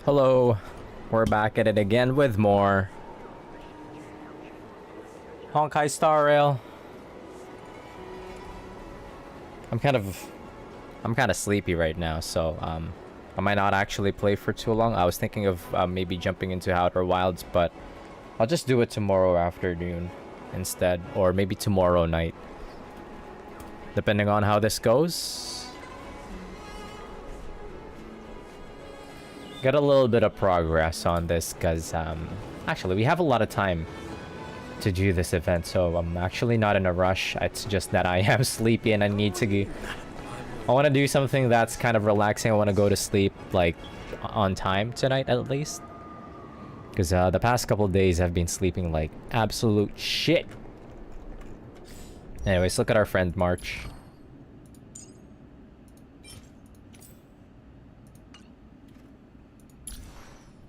Hello, we're back at it again with more Honkai Star Rail. I'm kind of sleepy right now, so I might not actually play for too long. I was thinking of maybe jumping into Outer Wilds, but I'll just do it tomorrow afternoon instead, or maybe tomorrow night, depending on how this goes. Get a little bit of progress on this because actually we have a lot of time to do this event, so I'm actually not in a rush. It's just that I am sleepy and I need to I want to do something that's kind of relaxing. I want to go to sleep like on time tonight at least, because the past couple of days I've been sleeping like absolute shit. Anyways, look at our friend March.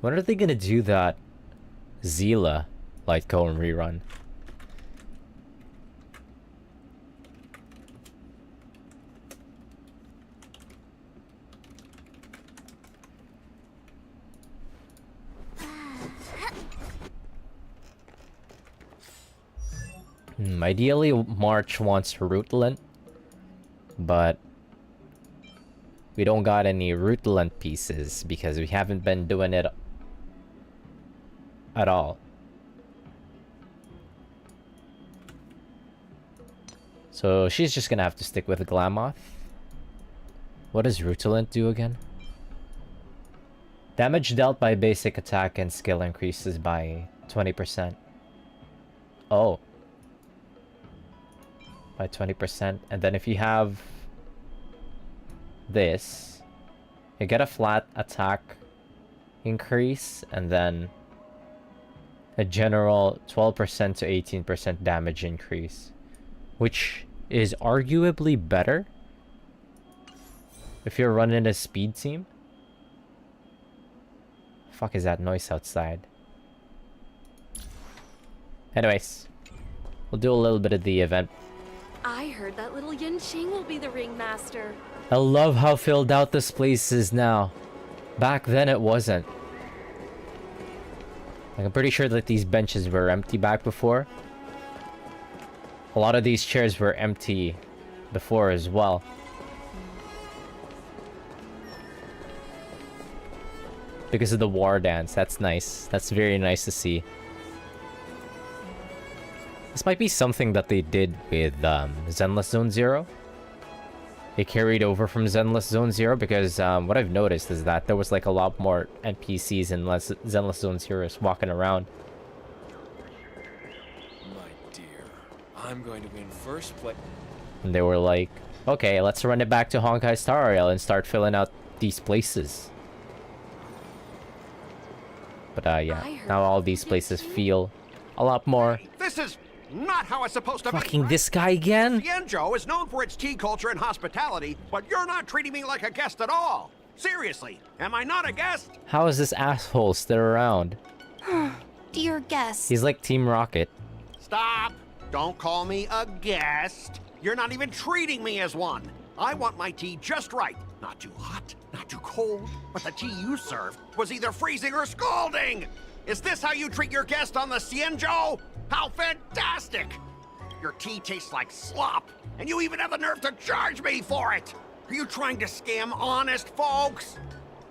When are they gonna do that Zila Light Cone rerun? Ideally, March wants Rutland, but we don't got any Rutland pieces because we haven't been doing it at all. So she's just gonna have to stick with Glamoth. What does Rutland do again? Damage dealt by basic attack and skill increases by 20%. Oh. By 20%. And then if you have this, you get a flat attack increase and then a general 12% to 18% damage increase, which is arguably better if you're running a speed team. Fuck is that noise outside? Anyways, we'll do a little bit of the event. I heard that little Yin Ching will be the ringmaster. I love how filled out this place is now. Back then it wasn't. Like, I'm pretty sure that these benches were empty back before. A lot of these chairs were empty before as well. Because of the war dance. That's nice. That's very nice to see. This might be something that they did with Zenless Zone Zero. They carried over from Zenless Zone Zero because what I've noticed is that there was like a lot more NPCs in Zenless Zone Zeros walking around. My dear, I'm going to win first place. And they were like, okay, let's run it back to Honkai Star Rail and start filling out these places. But yeah, now all these places feel a lot more. This is not how it's supposed to be. Fucking this guy again? Xianzhou is known for its tea culture and hospitality, but you're not treating me like a guest at all. Seriously, am I not a guest? How is this asshole still around? Dear guest. He's like Team Rocket. Stop! Don't call me a guest. You're not even treating me as one. I want my tea just right. Not too hot, not too cold, but the tea you served was either freezing or scalding. Is this how you treat your guest on the Xianzhou? How fantastic! Your tea tastes like slop, and you even have the nerve to charge me for it! Are you trying to scam honest folks?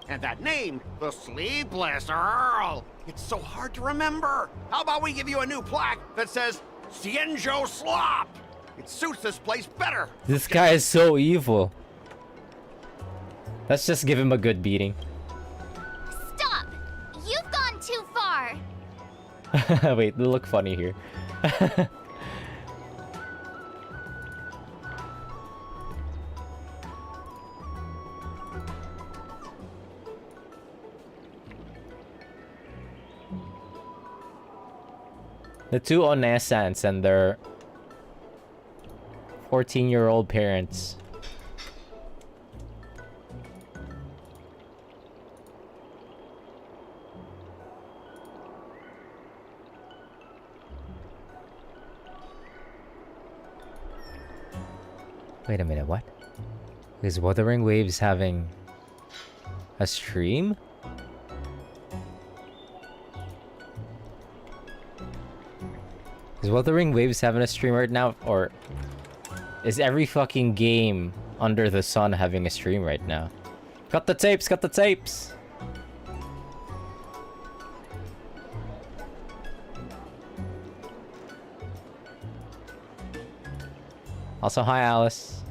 And that name, the Sleepless Earl, it's so hard to remember. How about we give you a new plaque that says, Xianzhou Slop? It suits this place better. This guy is so evil. Let's just give him a good beating. Stop! You've gone too far! Wait, they look funny here. The two Onesans and their 14-year-old parents. Wait a minute, what? Is Wuthering Waves having a stream? Is Wuthering Waves having a stream right now? Or is every fucking game under the sun having a stream right now? Got the tapes, got the tapes! Also, hi Alice.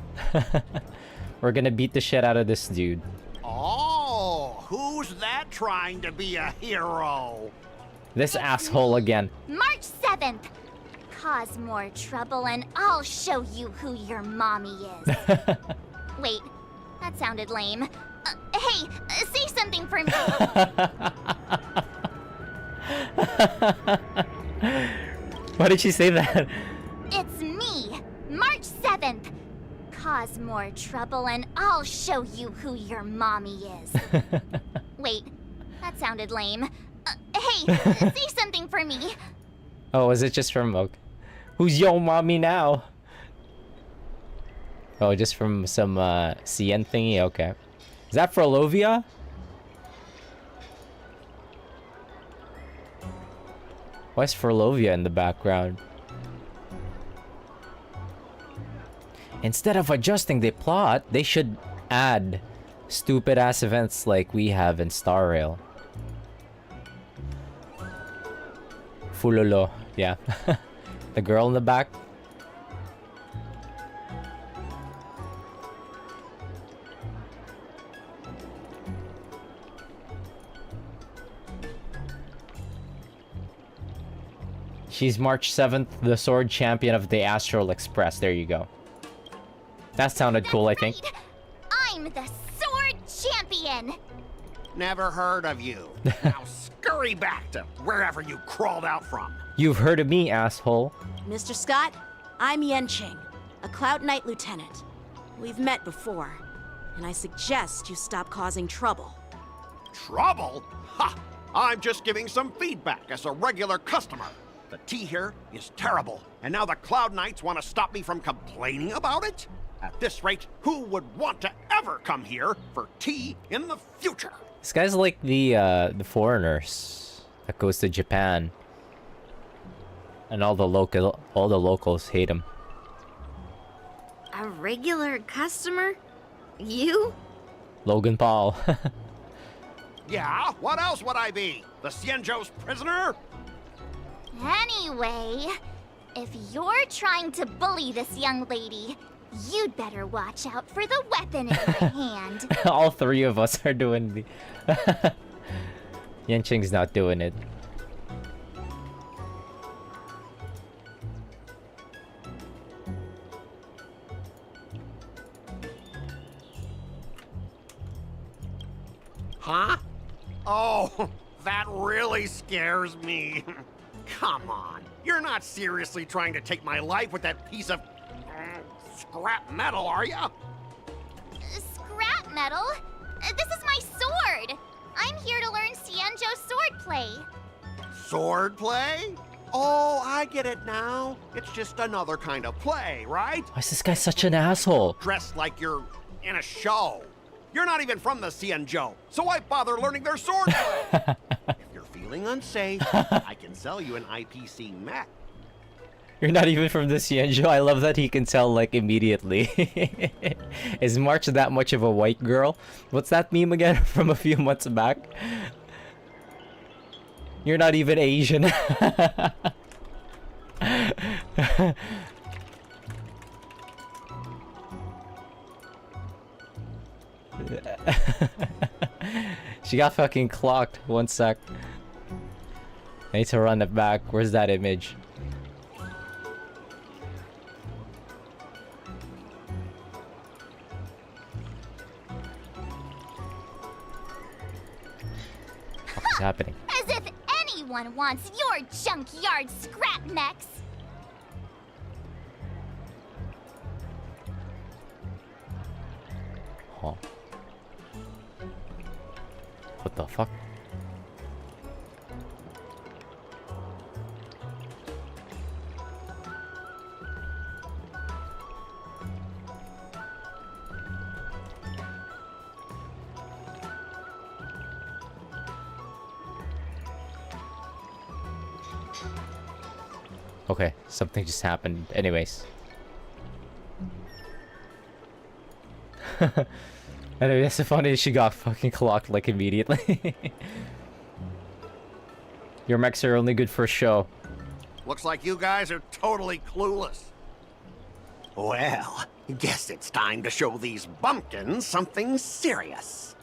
We're gonna beat the shit out of this dude. Oh, who's that trying to be a hero? This asshole again. March 7th. Cause more trouble and I'll show you who your mommy is. Wait, that sounded lame. Hey, say something for me. Why did she say that? It's me, March 7th. Cause more trouble and I'll show you who your mommy is. Wait, that sounded lame. Hey, say something for me. Oh, is it just from... Okay. Who's yo mommy now? Oh, just from some CN thingy? Okay. Is that for Olovia? Why is Furlovia in the background? Instead of adjusting the plot, they should add stupid ass events like we have in Star Rail. Fulolo, yeah. The girl in the back. She's March 7th, the sword champion of the Astral Express. There you go. That sounded cool, I think. Right. I'm the sword champion. Never heard of you. Now scurry back to wherever you crawled out from. You've heard of me, asshole. Mr. Scott, I'm Yenching, a Cloud Knight lieutenant. We've met before, and I suggest you stop causing trouble. Trouble? Ha! I'm just giving some feedback as a regular customer. The tea here is terrible, and now the Cloud Knights want to stop me from complaining about it? At this rate, who would want to ever come here for tea in the future? This guy's like the foreigners that goes to Japan. And all the locals hate him. A regular customer? You? Logan Paul. Yeah, what else would I be? The Xianzhou's prisoner? Anyway, if you're trying to bully this young lady, you'd better watch out for the weapon in your hand. All three of us are doing the... Yenching's not doing it. Huh? Oh, that really scares me. Come on, you're not seriously trying to take my life with that piece of scrap metal, are ya? Scrap metal? This is my sword! I'm here to learn Xianzhou swordplay. Swordplay? Oh, I get it now. It's just another kind of play, right? Why is this guy such an asshole? Dressed like you're in a show. You're not even from the Xianzhou, so why bother learning their swordplay? If you're feeling unsafe, I can sell you an IPC mech. You're not even from the Xianzhou. I love that he can tell, like, immediately. Is March that much of a white girl? What's that meme again from a few months back? You're not even Asian. She got fucking clocked. One sec. I need to run it back. Where's that image? What's happening? As if anyone wants your junkyard scrap mechs! Huh. What the fuck? Okay, something just happened. Anyways. Anyway, that's so funny. She got fucking clocked like immediately. Your mechs are only good for show. Looks like you guys are totally clueless. Well, guess it's time to show these bumpkins something serious.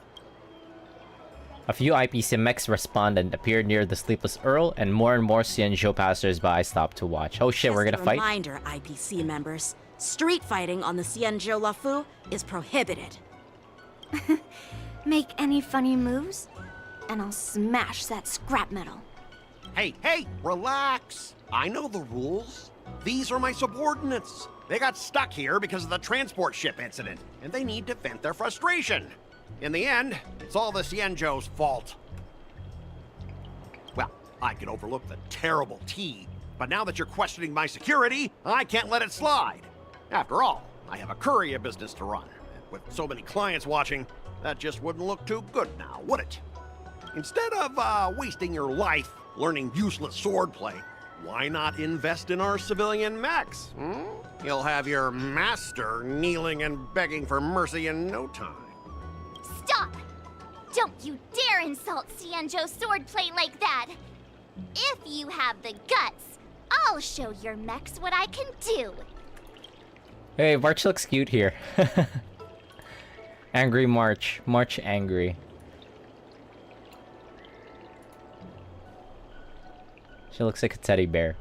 A few IPC mechs responded, appeared near the Sleepless Earl, and more Xianzhou passers-by stopped to watch. Oh shit, we're gonna fight? Reminder, IPC members. Street fighting on the Xianzhou Lafu is prohibited. Make any funny moves, and I'll smash that scrap metal. Hey, relax. I know the rules. These are my subordinates. They got stuck here because of the transport ship incident, and they need to vent their frustration. In the end, it's all the Xianzhou's fault. Well, I could overlook the terrible tea, but now that you're questioning my security, I can't let it slide. After all, I have a courier business to run. With so many clients watching, that just wouldn't look too good now, would it? Instead of wasting your life learning useless swordplay, why not invest in our civilian mechs? You'll have your master kneeling and begging for mercy in no time. Stop! Don't you dare insult Xianzhou swordplay like that! If you have the guts, I'll show your mechs what I can do. Hey, March looks cute here. Angry March. March angry. She looks like a teddy bear.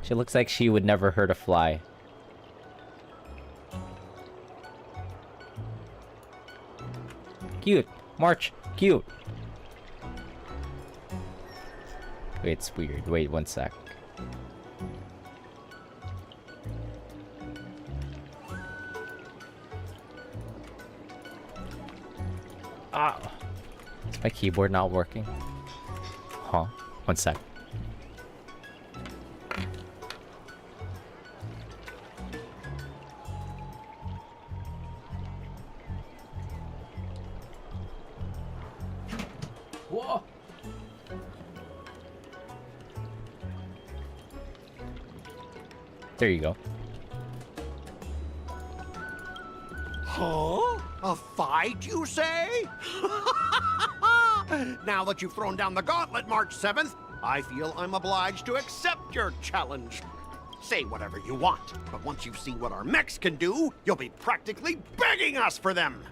She looks like she would never hurt a fly. Cute. March. Cute. Wait, it's weird. Wait, one sec. Ah. Is my keyboard not working? Huh? One sec. Whoa. There you go. Huh? A fight, you say? Now that you've thrown down the gauntlet, March 7th, I feel I'm obliged to accept your challenge. Say whatever you want, but once you've seen what our mechs can do, you'll be practically begging us for them.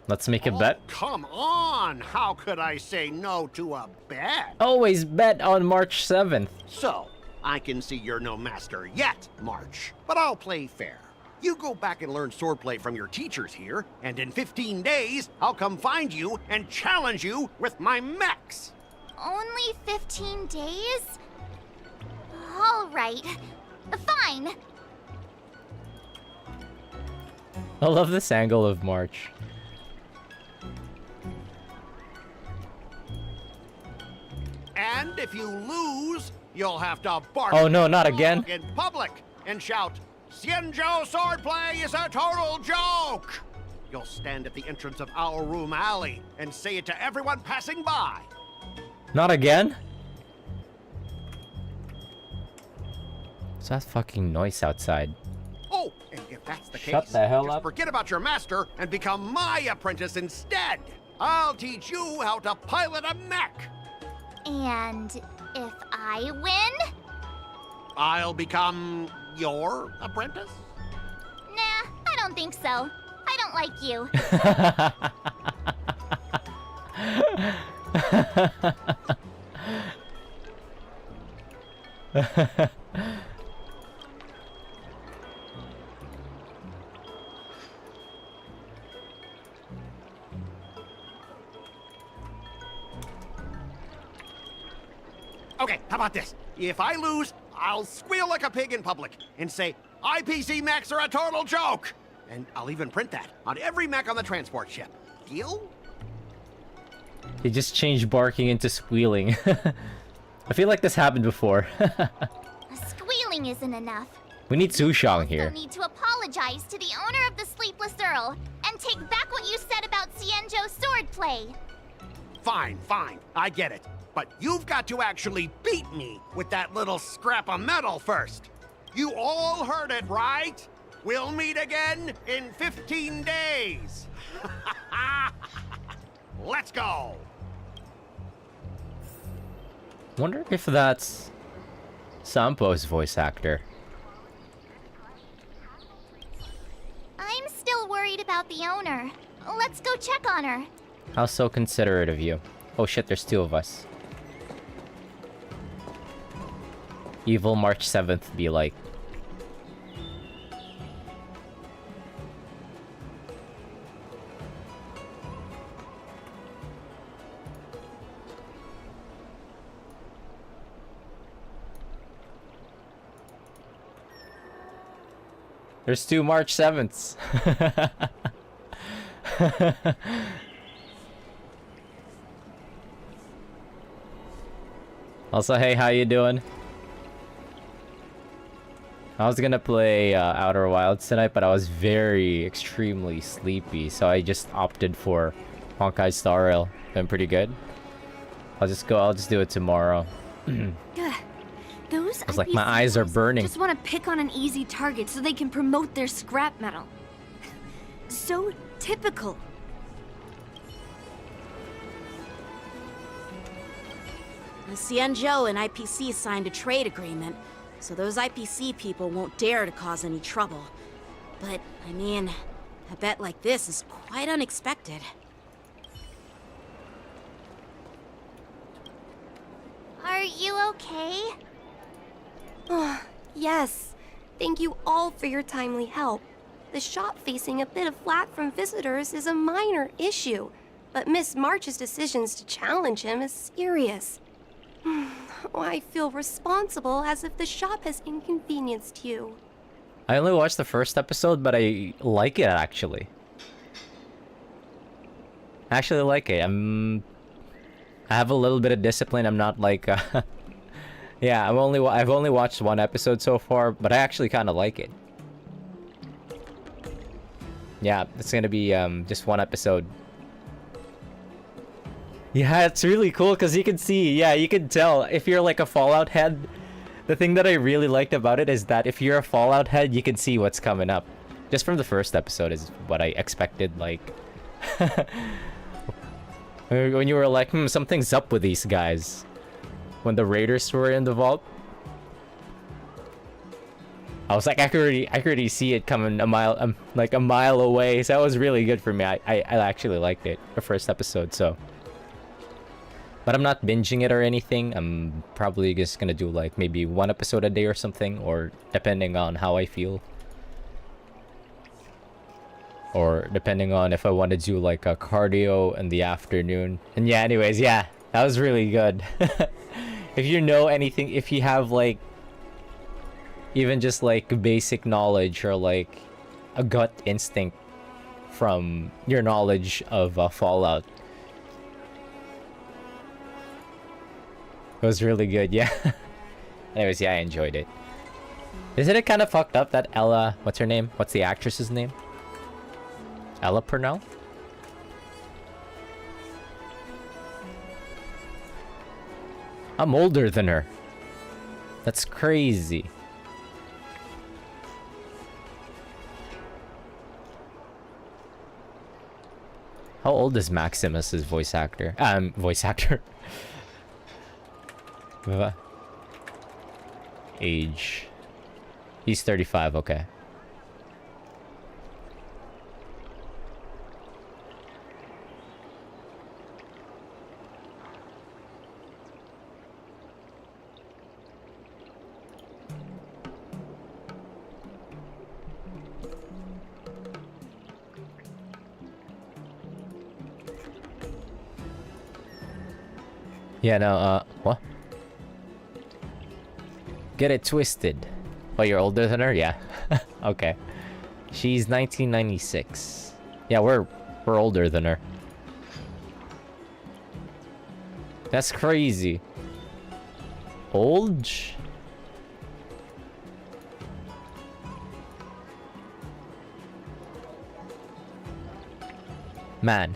Let's make a bet. Come on! How could I say no to a bet? Always bet on March 7th. So, I can see you're no master yet, March, but I'll play fair. You go back and learn swordplay from your teachers here, and in 15 days, I'll come find you and challenge you with my mechs. Only 15 days? All right. Fine. I love this angle of March. And if you lose, you'll have to bark. Oh no, not again. In public and shout, "Xianzhou swordplay is a total joke!" You'll stand at the entrance of our room alley and say it to everyone passing by. Not again? What's that fucking noise outside? Oh, and if that's the Shut case, the hell just up. forget about your master and become my apprentice instead. I'll teach you how to pilot a mech. And if I win? I'll become your apprentice? Nah, I don't think so. I don't like you. Okay, how about this? If I lose, I'll squeal like a pig in public and say, IPC mechs are a total joke! And I'll even print that on every mech on the transport ship. Deal? He just changed barking into squealing. I feel like this happened before. Squealing isn't enough. We need Sushang You here. need to apologize to the owner of the Sleepless Earl and take back what you said about Xianzhou swordplay. Fine, fine. I get it. But you've got to actually beat me with that little scrap of metal first. You all heard it, right? We'll meet again in 15 days. Let's go. Wonder if that's Sampo's voice actor. I'm still worried about the owner. Let's go check on her. How so considerate of you. Oh shit, there's two of us. Evil March 7th be like. There's two March 7ths. Also, hey, how you doing? I was gonna play Outer Wilds tonight, but I was extremely sleepy, so I just opted for Honkai Star Rail. Been pretty good. I'll just do it tomorrow. Those It's like my eyes are burning. Just want to pick on an easy target so they can promote their scrap metal. So typical. The Xianzhou and IPC signed a trade agreement, so those IPC people won't dare to cause any trouble. But, I mean, a bet like this is quite unexpected. Are you okay? Oh, yes. Thank you all for your timely help. The shop facing a bit of flack from visitors is a minor issue, but Miss March's decisions to challenge him is serious. Oh, I feel responsible, as if the shop has inconvenienced you. I only watched the first episode, but I like it actually. I actually like it. I have a little bit of discipline. I'm not like yeah, I've only watched one episode so far, but I actually kind of like it. Yeah, it's gonna be just one episode. Yeah, it's really cool because you can see, yeah, you can tell if you're like a Fallout head. The thing that I really liked about it is that if you're a Fallout head, you can see what's coming up. Just from the first episode is what I expected, like... when you were like, something's up with these guys. When the raiders were in the vault. I was like, I could already see it coming a mile, like a mile away. So that was really good for me. I actually liked it, the first episode, so... But I'm not binging it or anything. I'm probably just gonna do like maybe one episode a day or something, or depending on how I feel. Or depending on if I want to do like a cardio in the afternoon. And yeah, anyways, yeah, that was really good. If you know anything, if you have like even just like basic knowledge or like a gut instinct from your knowledge of Fallout, it was really good, yeah. Anyways, yeah, I enjoyed it. Isn't it kind of fucked up that Ella... What's her name? What's the actress's name? Ella Purnell? I'm older than her. That's crazy. How old is Maximus's voice actor? Voice actor. Age. He's 35, okay. Yeah, no, what? Get it twisted. Oh, you're older than her? Yeah. Okay. She's 1996. Yeah, we're older than her. That's crazy. Old? Man,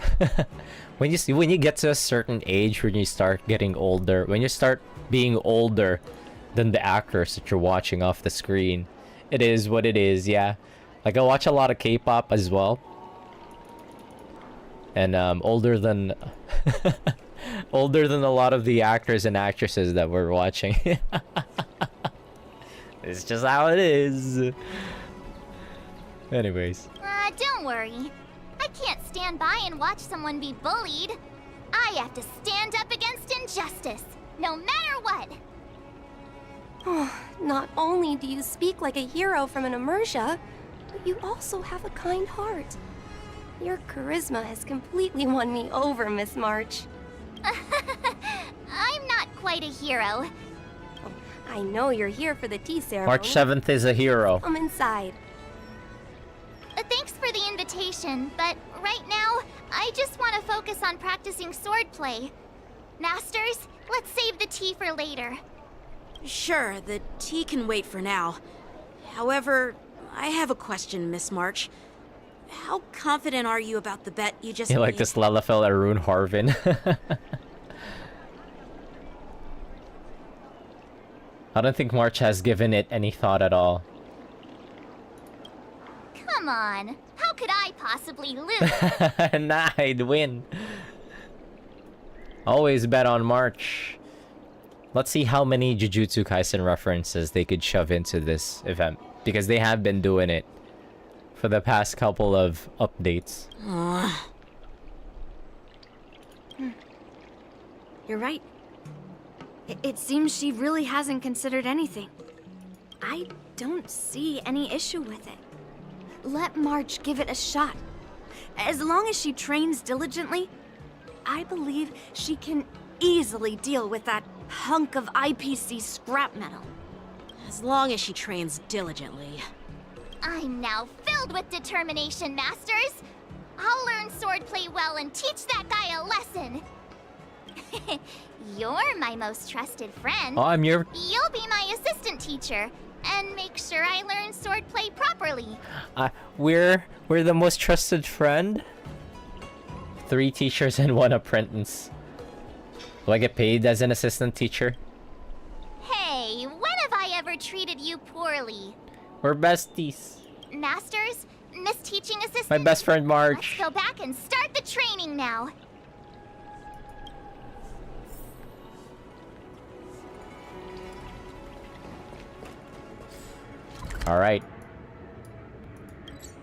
when you get to a certain age, when you start getting older, when you start being older than the actors that you're watching off the screen, it is what it is. Yeah, like I watch a lot of K-pop as well, and older than older than a lot of the actors and actresses that we're watching. It's just how it is. Anyways. Don't worry. I can't stand by and watch someone be bullied. I have to stand up against injustice, no matter what. Not only do you speak like a hero from an immersia, but you also have a kind heart. Your charisma has completely won me over, Miss March. I'm not quite a hero. I know you're here for the tea ceremony. March 7th is a hero. Come inside. Thanks for the invitation, but right now, I just want to focus on practicing swordplay. Masters, let's save the tea for later. Sure, the tea can wait for now. However, I have a question, Miss March. How confident are you about the bet you just You made? like this Lalafell Arun Harvin? I don't think March has given it any thought at all. Come on, how could I possibly lose? Nah, I'd win. Always bet on March. Let's see how many Jujutsu Kaisen references they could shove into this event, because they have been doing it for the past couple of updates. You're right. It seems she really hasn't considered anything. I don't see any issue with it. Let March give it a shot. As long as she trains diligently, I believe she can easily deal with that hunk of IPC scrap metal. As long as she trains diligently. I'm now filled with determination, Masters. I'll learn swordplay well and teach that guy a lesson. You're my most trusted friend. Oh, I'm your... You'll be my assistant teacher and make sure I learn swordplay properly. We're the most trusted friend? 3 teachers and 1 apprentice. Do I get paid as an assistant teacher? Hey, when have I ever treated you poorly? We're besties. Masters, Miss Teaching Assistant. My best friend Let's March. go back and start the training now. Alright.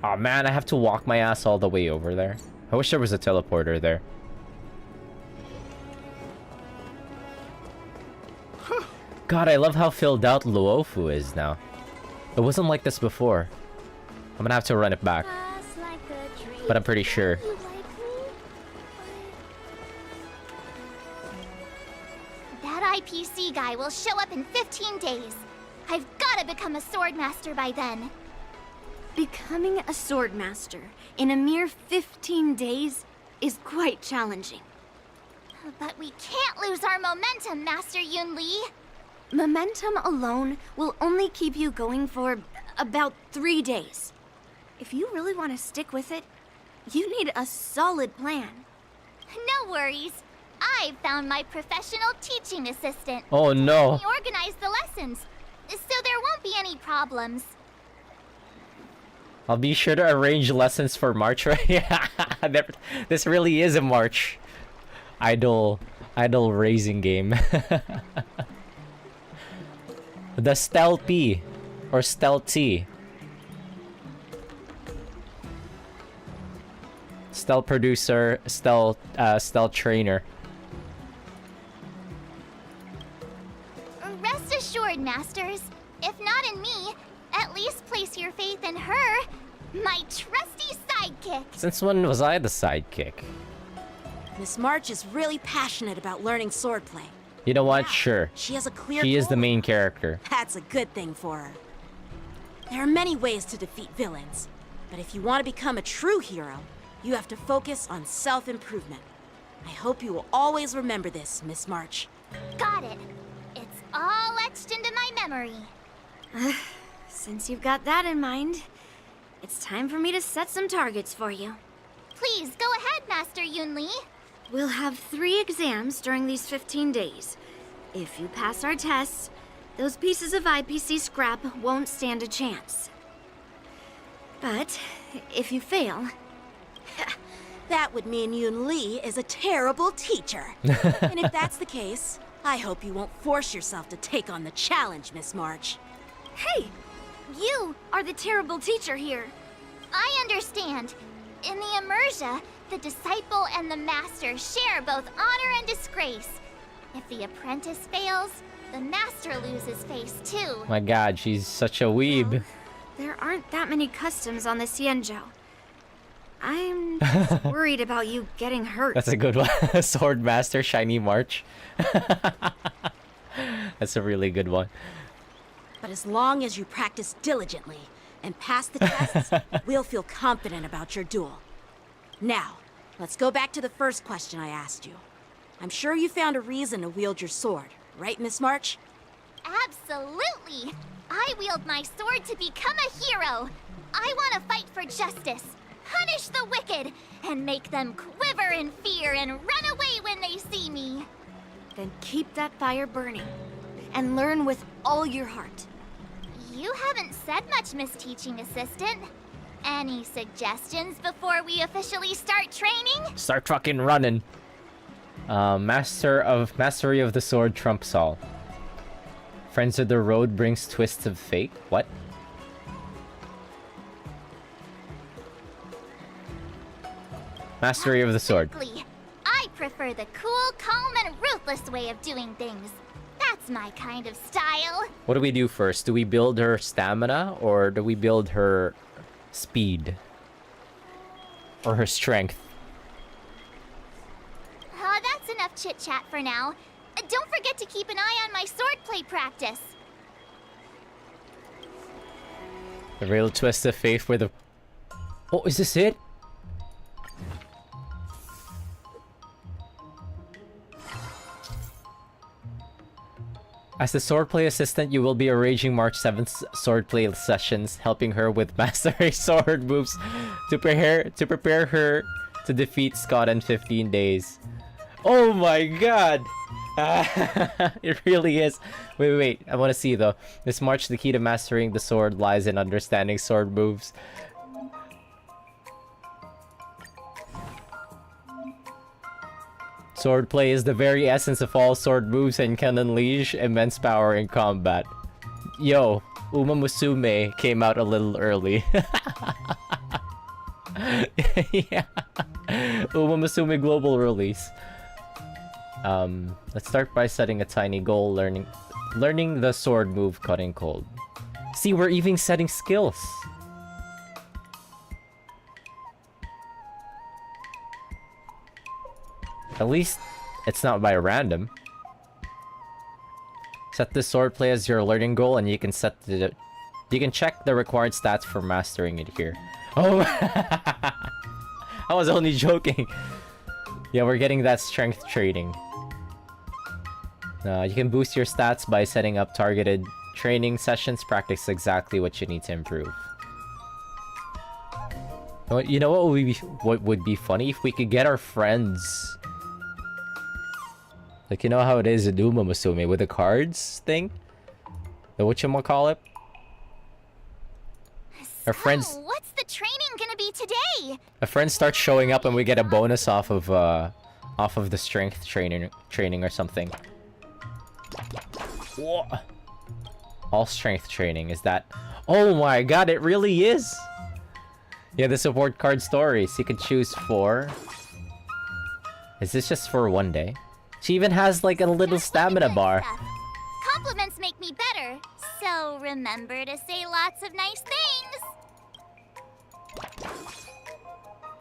Oh man, I have to walk my ass all the way over there. I wish there was a teleporter there. God, I love how filled out Luofu is now. It wasn't like this before. I'm gonna have to run it back. But I'm pretty sure. That IPC guy will show up in 15 days. I've gotta become a swordmaster by then. Becoming a swordmaster in a mere 15 days is quite challenging. But we can't lose our momentum, Master Yun Li. Momentum alone will only keep you going for about 3 days. If you really want to stick with it, you need a solid plan. No worries. I've found my professional teaching assistant. Oh no. He organized the lessons, so there won't be any problems. I'll be sure to arrange lessons for March, right? Yeah, this really is a March idol raising game. The Stealthy or Stealthy. Stealth producer, stealth trainer. Rest assured, Masters. If not in me, at least place your faith in her, my trusty sidekick. Since when was I the sidekick? Miss March is really passionate about learning swordplay. You know what? Yeah, Sure. She has a clear She is the goal. main character. That's a good thing for her. There are many ways to defeat villains, but if you want to become a true hero, you have to focus on self-improvement. I hope you will always remember this, Miss March. Got it. It's all etched into my memory. Since you've got that in mind, it's time for me to set some targets for you. Please, go ahead, Master Yunli. We'll have 3 exams during these 15 days. If you pass our tests, those pieces of IPC scrap won't stand a chance. But if you fail, That would mean Yun Li is a terrible teacher. And if that's the case, I hope you won't force yourself to take on the challenge, Miss March. hey, you are the terrible teacher here. I understand. In the Emersia, the disciple and the master share both honor and disgrace. If the apprentice fails, the master loses face too. My god, she's such a weeb. There aren't that many customs on the Xianzhou. I'm just worried about you getting hurt. That's a good one. Sword Master, Shiny March. That's a really good one. But as long as you practice diligently and pass the tests, we'll feel confident about your duel. Now, let's go back to the first question I asked you. I'm sure you found a reason to wield your sword, right, Miss March? Absolutely! I wield my sword to become a hero. I want to fight for justice, punish the wicked, and make them quiver in fear and run away when they see me. Then keep that fire burning and learn with all your heart. You haven't said much, Miss Teaching Assistant. Any suggestions before we officially start training? Start fucking running. Mastery of the sword trumps all. Friends of the road brings twists of fate. What? Mastery of the sword. Exactly. I prefer the cool, calm, and ruthless way of doing things. That's my kind of style. What do we do first? Do we build her stamina or do we build her speed? Or her strength? That's enough chit-chat for now. Don't forget to keep an eye on my swordplay practice. The real twist of fate for the... Oh, is this it? As the swordplay assistant, you will be arranging March 7th swordplay sessions, helping her with mastery sword moves to prepare her to defeat Scott in 15 days. Oh my god! It really is. Wait. I want to see though. This March, the key to mastering the sword lies in understanding sword moves. Swordplay is the very essence of all sword moves and can unleash immense power in combat. Yo, Uma Musume came out a little early. Yeah. Uma Musume global release. Let's start by setting a tiny goal, learning the sword move Cutting Cold. See, we're even setting skills. At least it's not by random. Set the swordplay as your learning goal and you can check the required stats for mastering it here. Oh, I was only joking. Yeah, we're getting that strength training. You can boost your stats by setting up targeted training sessions. Practice exactly what you need to improve. You know what would be funny? If we could get our friends... Like, you know how it is in Uma Musume with the cards thing? The whatchamacallit? Our friends... what's the training gonna be today? A friend starts showing up and we get a bonus off of the strength training or something. Whoa. All strength training, is that... Oh my god, it really is! Yeah, the support card stories. You can choose 4. Is this just for one day? She even has like a little stamina bar. Compliments make me better, so remember to say lots of nice things.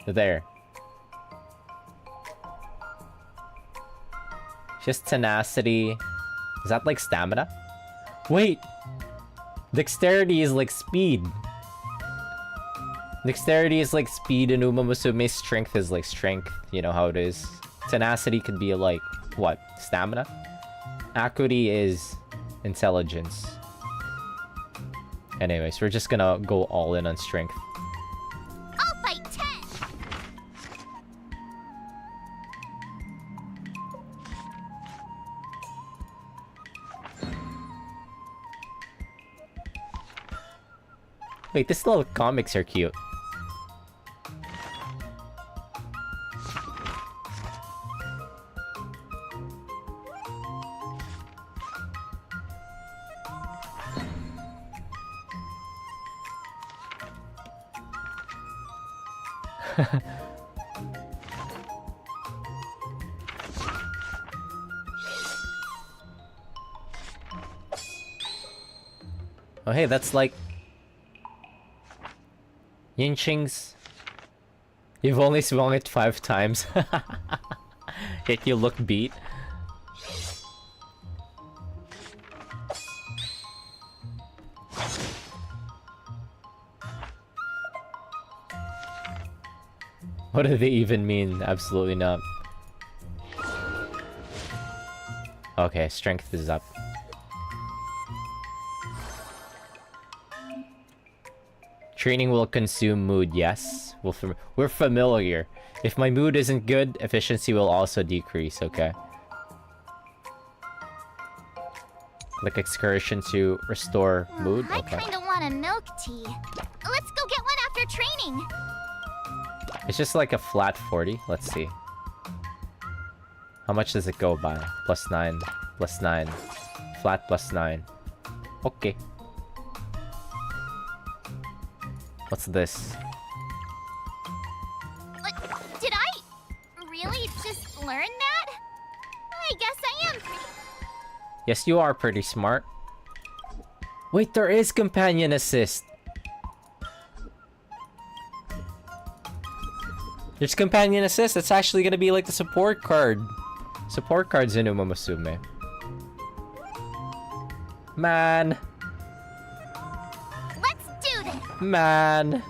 There. Just tenacity. Is that like stamina? Wait! Dexterity is like speed. Dexterity is like speed and Uma Musume's strength is like strength. You know how it is. Tenacity could be like, what? Stamina? Acuity is intelligence. Anyways, we're just gonna go all in on strength. I'll fight 10! Wait, these little comics are cute. Oh hey, that's like Yinqing's. You've only swung it 5 times. Yet you look beat. What do they even mean? Absolutely not. Okay, strength is up. Training will consume mood, yes. We're familiar. If my mood isn't good, efficiency will also decrease, okay. Like excursion to restore mood, I okay. kinda want a milk tea. Let's go get one after training. It's just like a flat 40, let's see. How much does it go by? +9, +9. Flat +9. Okay. What's this? Did I really just learn that? I guess I am pretty... Yes, you are pretty smart. Wait, there is companion assist. There's companion assist. It's actually gonna be like the support card. Support cards in Umumusume. Man. Let's do this! Man.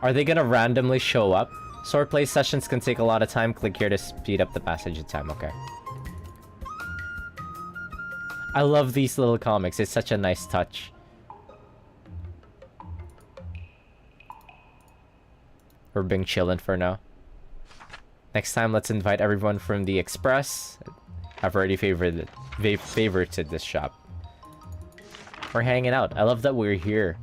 Are they gonna randomly show up? Swordplay sessions can take a lot of time. Click here to speed up the passage of time. Okay. I love these little comics. It's such a nice touch. We're being chillin' for now. Next time, let's invite everyone from the Express. I've already favorited this shop. We're hanging out. I love that we're here.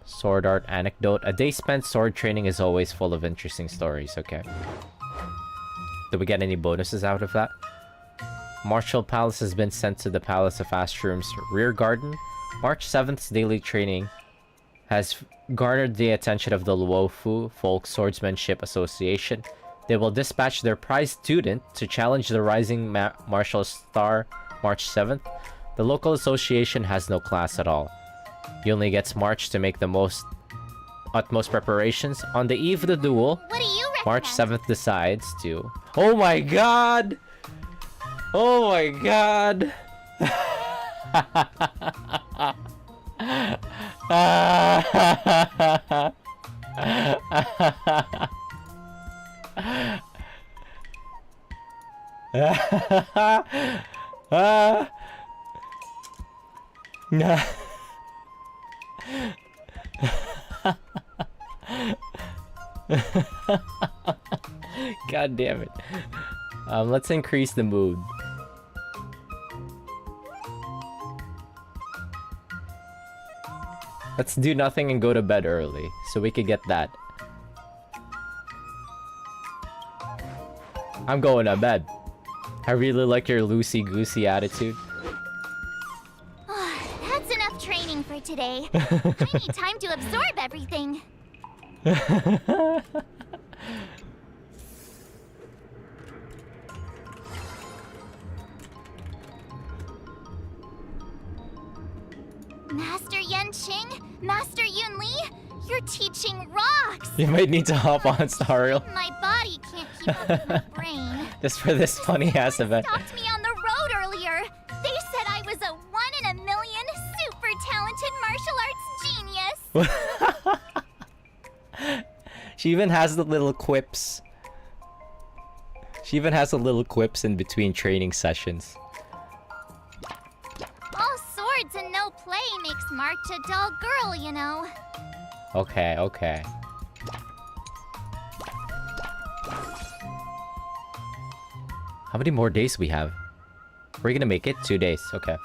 Sword art anecdote. A day spent sword training is always full of interesting stories. Okay. Did we get any bonuses out of that? Martial Palace has been sent to the Palace of Ashroom's rear garden. March 7th's daily training has garnered the attention of the Luofu Folk Swordsmanship Association. They will dispatch their prize student to challenge the rising martial star March 7th. The local association has no class at all. He only gets March to make the utmost preparations. On the eve of the duel, What do you recommend? March 7th decides to... Oh my god! Oh my god! God damn it. Let's increase the mood. Let's do nothing and go to bed early, so we could get that. I'm going to bed. I really like your loosey-goosey attitude. That's enough training for today. I need time to absorb everything. Master Yenqing? Master Yunli? You're teaching rocks! You might need to hop on Star Rail My body can't keep up with my brain. just for this funny-ass event. Stopped me on the road earlier. They said I was a 1 in a million super talented martial arts genius. She even has the little quips. She even has the little quips in between training sessions. All swords and no play makes March a dull girl, you know. Okay, okay. How many more days we have? We're gonna make it 2 days, okay.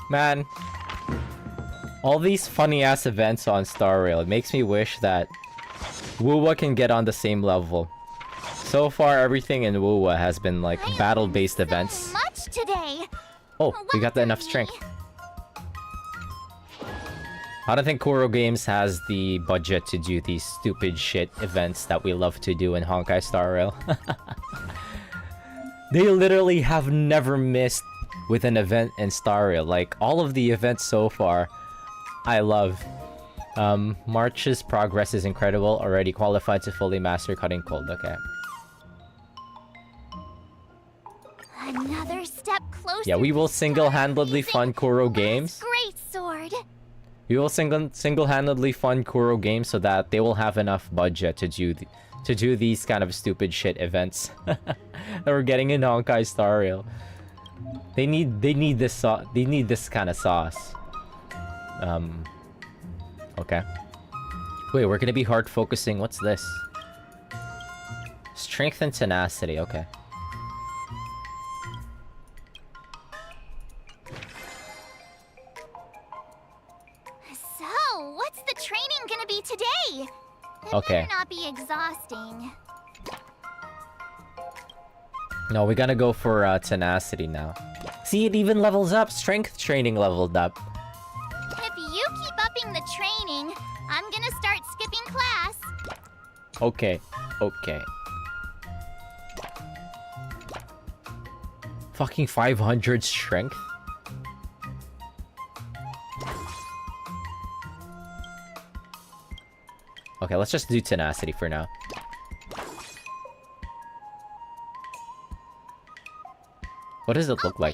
Man, all these funny ass events on Star Rail, it makes me wish that Wuwa can get on the same level. So far, everything in Wuwa has been like battle-based events. So much today. Oh, we got enough strength. I don't think Kuro Games has the budget to do these stupid shit events that we love to do in Honkai Star Rail. They literally have never missed with an event in Star Rail. Like, all of the events so far, I love. March's progress is incredible. Already qualified to fully master cutting cold. Okay. Another step closer. Yeah, we will single-handedly fund Kuro Games. Great sword. We will single-handedly fund Kuro Games so that they will have enough budget to do these kind of stupid shit events that we're getting in Honkai Star Rail. They need this they need this kind of sauce. Okay. Wait, we're gonna be hard focusing. What's this? Strength and tenacity. Okay. So, what's the training gonna be today? It Okay. better not be exhausting. No, we gotta go for tenacity now. See, it even levels up. Strength training leveled up. If you keep upping the training, I'm gonna start skipping class. Okay. Okay. Fucking 500 strength? Okay, let's just do tenacity for now. What does it look like?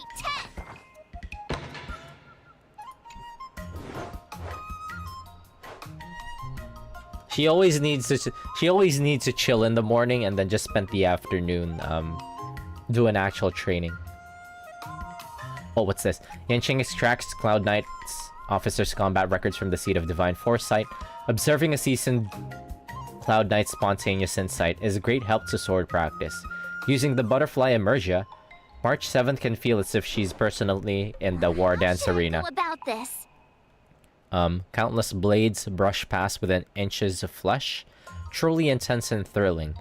She always needs to chill in the morning and then just spend the afternoon doing actual training. Oh, what's this? Yanqing extracts Cloud Knight's officer's combat records from the seat of divine foresight. Observing a seasoned Cloud Knight's spontaneous insight is a great help to sword practice. Using the butterfly immersia, March 7th can feel as if she's personally in the war dance arena. How about this? Countless blades brush past within inches of flesh. Truly intense and thrilling.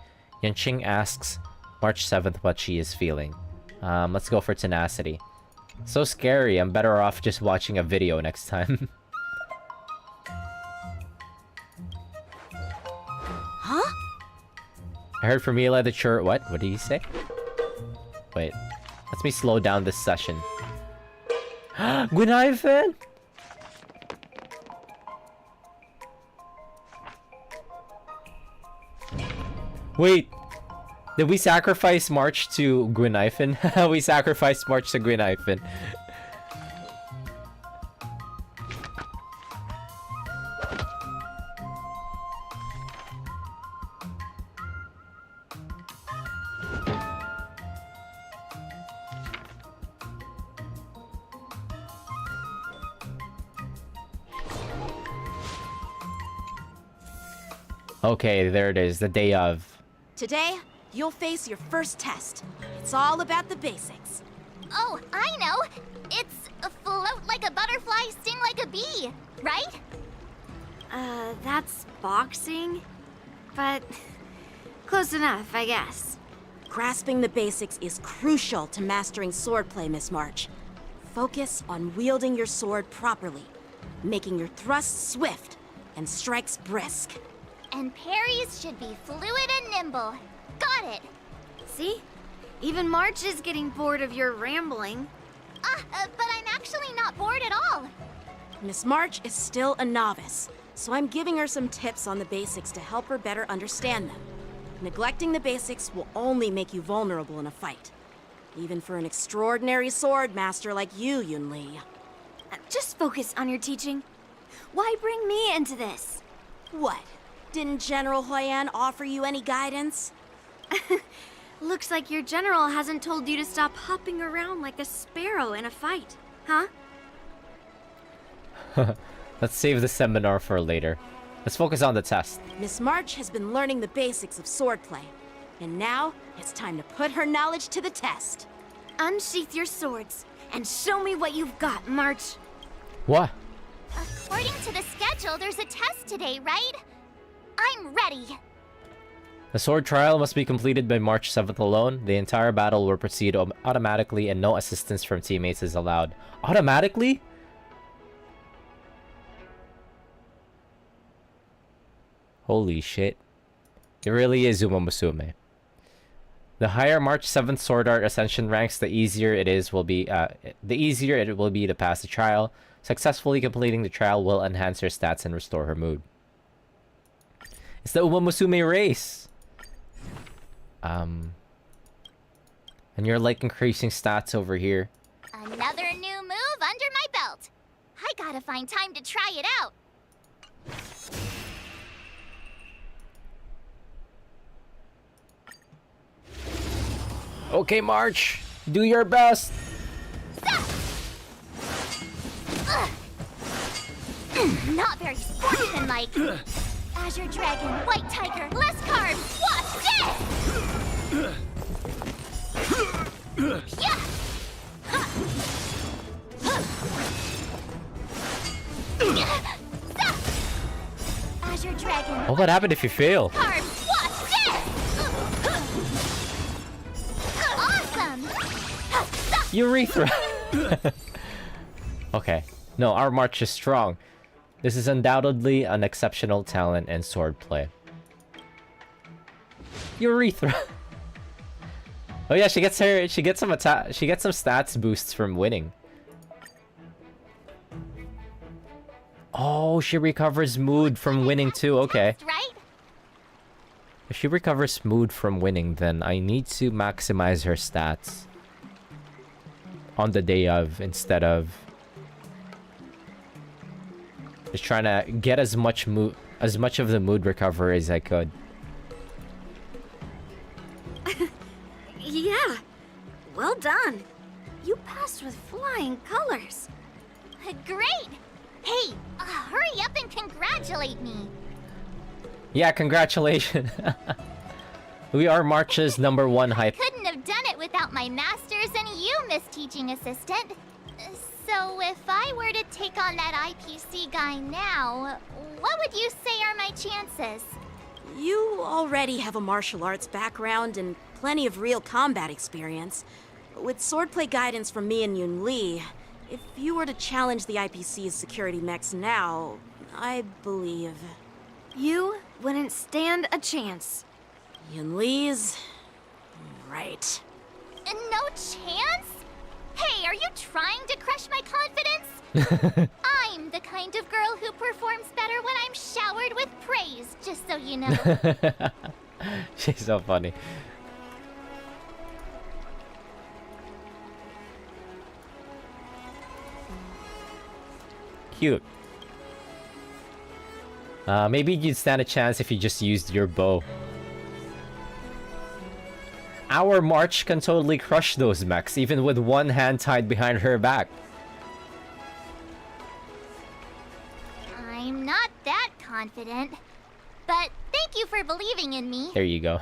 Yanqing asks March 7th what she is feeling. Let's go for tenacity. So scary, I'm better off just watching a video next time. Huh? I heard from Eli that you're... What? What did he say? Wait. Let me slow down this session. Guinaifen? Wait. Did we sacrifice March to Guinaifen? We sacrificed March to Guinaifen. Okay, there it is, the day of. Today, you'll face your first test. It's all about the basics. Oh, I know. It's a float like a butterfly, sting like a bee, right? That's boxing? But close enough, I guess. Grasping the basics is crucial to mastering swordplay, Miss March. Focus on wielding your sword properly, making your thrusts swift and strikes brisk. And parries should be fluid and nimble. Got it. See? Even March is getting bored of your rambling. But I'm actually not bored at all. Miss March is still a novice, so I'm giving her some tips on the basics to help her better understand them. Neglecting the basics will only make you vulnerable in a fight. Even for an extraordinary sword master like you, Yunli. Just focus on your teaching. Why bring me into this? What? Didn't General Huyan offer you any guidance? Looks like your general hasn't told you to stop hopping around like a sparrow in a fight, huh? Let's save the seminar for later. Let's focus on the test. Miss March has been learning the basics of swordplay, and now it's time to put her knowledge to the test. Unsheath your swords and show me what you've got, March. What? According to the schedule, there's a test today, right? I'm ready. The sword trial must be completed by March 7th alone. The entire battle will proceed automatically and no assistance from teammates is allowed. Automatically? Holy shit. It really is Uma Musume. The higher March 7th Sword Art Ascension ranks, the easier it will be to pass the trial. Successfully completing the trial will enhance her stats and restore her mood. It's the Uma Musume race! And you're like increasing stats over here. Another new move under my belt. I gotta find time to try it out. Okay, March! Do your best! Not very sportsmanlike. Azure Dragon, White Tiger, less carbs. Watch this! Yeah! Azure Dragon. Oh, what happened if you fail? Carbs. Watch this! Awesome! Urethra! Okay. No, our March is strong. This is undoubtedly an exceptional talent in swordplay. Urethra! Oh yeah, she gets some stats boosts from winning. Oh, she recovers mood from winning too, okay. Right? If she recovers mood from winning, then I need to maximize her stats on the day of instead of just trying to get as much of the mood recovery as I could. Yeah. Well done. You passed with flying colors. Great! Hey, hurry up and congratulate me. Yeah, congratulations. We are March's #1 hype. Couldn't have done it without my masters and you, Miss Teaching Assistant. So if I were to take on that IPC guy now, what would you say are my chances? You already have a martial arts background and plenty of real combat experience. With swordplay guidance from me and Yun Li, if you were to challenge the IPC's security mechs now, I believe... You wouldn't stand a chance. Yun Li's... right. No chance? Hey, are you trying to crush my confidence? I'm the kind of girl who performs better when I'm showered with praise, just so you know. She's so funny. Cute. Maybe you'd stand a chance if you just used your bow. Our March can totally crush those mechs, even with one hand tied behind her back. I'm not that confident, but thank you for believing in me. There you go.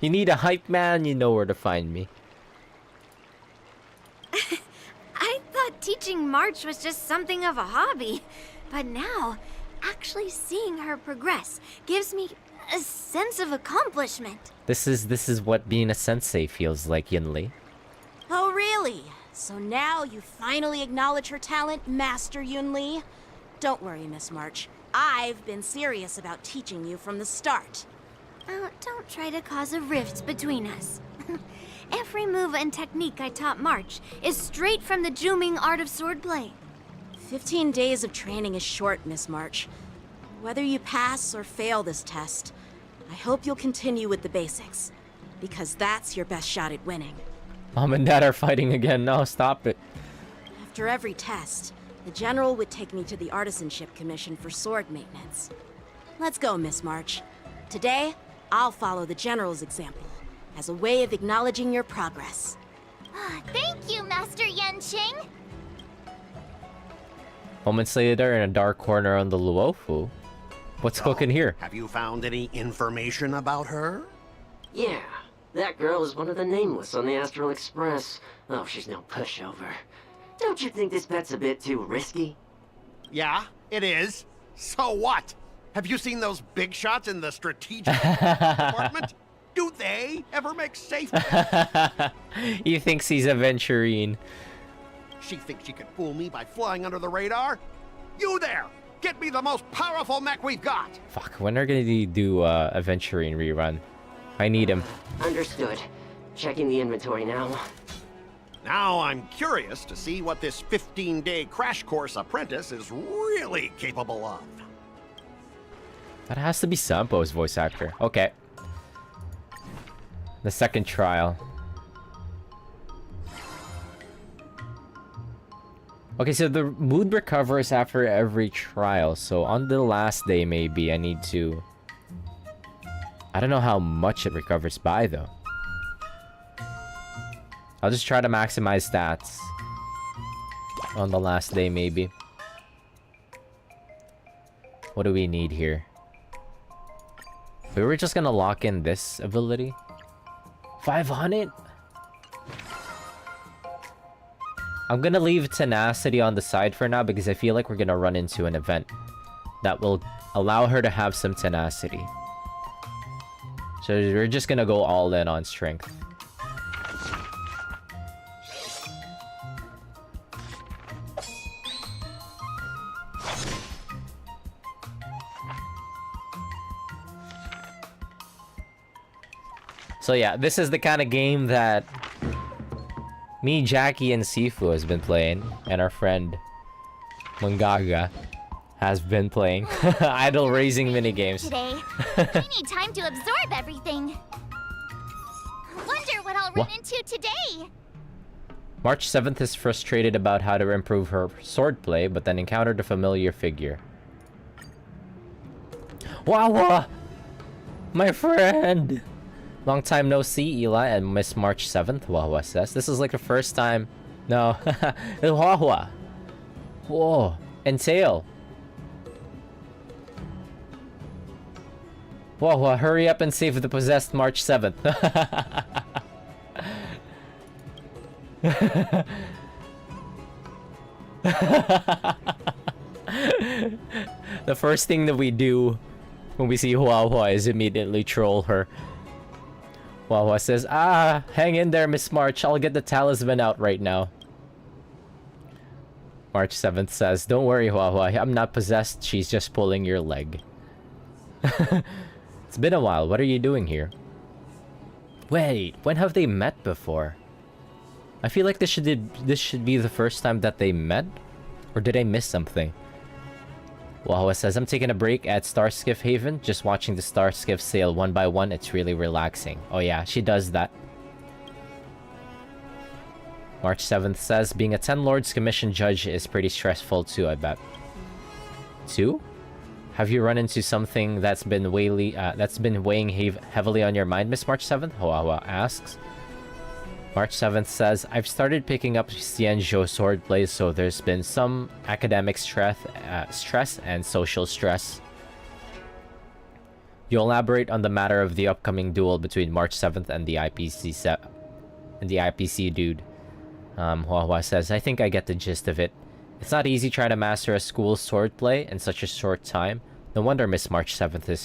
You need a hype man, you know where to find me. I thought teaching March was just something of a hobby, but now, actually seeing her progress gives me a sense of accomplishment. This is what being a sensei feels like, Yun Li. Oh, really? So now you finally acknowledge her talent, Master Yun Li? Don't worry, Miss March. I've been serious about teaching you from the start. Oh, don't try to cause a rift between us. Every move and technique I taught March is straight from the Juming art of swordplay. 15 days of training is short, Miss March. Whether you pass or fail this test, I hope you'll continue with the basics, because that's your best shot at winning. Mom and Dad are fighting again. No, stop it. After every test, the General would take me to the Artisanship Commission for sword maintenance. Let's go, Miss March. Today, I'll follow the General's example, as a way of acknowledging your progress. Thank you, Master Yenqing. Moments later, in a dark corner on the Luofu. What's cooking here? Have you found any information about her? Yeah, that girl is one of the nameless on the Astral Express. Oh, she's no pushover. Don't you think this bet's a bit too risky? Yeah, it is. So what? Have you seen those big shots in the strategic department? Do they ever make safe bets? He thinks he's a Venturine. She thinks she could fool me by flying under the radar? You there! Get me the most powerful mech we've got! Fuck, when are gonna do a Venturine rerun? I need him. Understood. Checking the inventory now. Now I'm curious to see what this 15-day crash course apprentice is really capable of. That has to be Sampo's voice actor. Okay. The second trial. Okay, so the mood recovers after every trial. So on the last day, maybe I need to... I don't know how much it recovers by, though. I'll just try to maximize stats on the last day, maybe. What do we need here? We were just gonna lock in this ability. 500? I'm gonna leave tenacity on the side for now because I feel like we're gonna run into an event that will allow her to have some tenacity. So we're just gonna go all in on strength. So yeah, this is the kind of game that me, Jackie, and Sifu has been playing, and our friend Mangaga has been playing. Idle raising minigames. Today, I need time to absorb everything. Wonder what I'll run into today. March 7th is frustrated about how to improve her swordplay, but then encountered a familiar figure. Wawa! My friend! Long time no see, Eli, and Miss March 7th, Wawa says. This is like the first time... No. Wawa. Whoa. And Tail. Wawa, hurry up and save the possessed March 7th. The first thing that we do when we see Wawa is immediately troll her. Wawa says, "Ah, hang in there, Miss March. I'll get the talisman out right now." March 7th says, "Don't worry, Wawa. I'm not possessed. She's just pulling your leg." It's been a while. What are you doing here? Wait, when have they met before? I feel like this should be the first time that they met? Or did I miss something? Wawa says, "I'm taking a break at Starskiff Haven. Just watching the Starskiff sail one by one. It's really relaxing." Oh yeah, she does that. March 7th says, "Being a 10 Lords Commission judge is pretty stressful too, I bet." 2? Have you run into something that's been weighing heavily on your mind, Miss March 7th? Wawa asks. March 7th says, "I've started picking up Xianzhou swordplay, so there's been some academic stress and social stress." You elaborate on the matter of the upcoming duel between March 7th and the IPC dude. Hua says, "I think I get the gist of it. It's not easy trying to master a school swordplay in such a short time. No wonder Miss March 7th is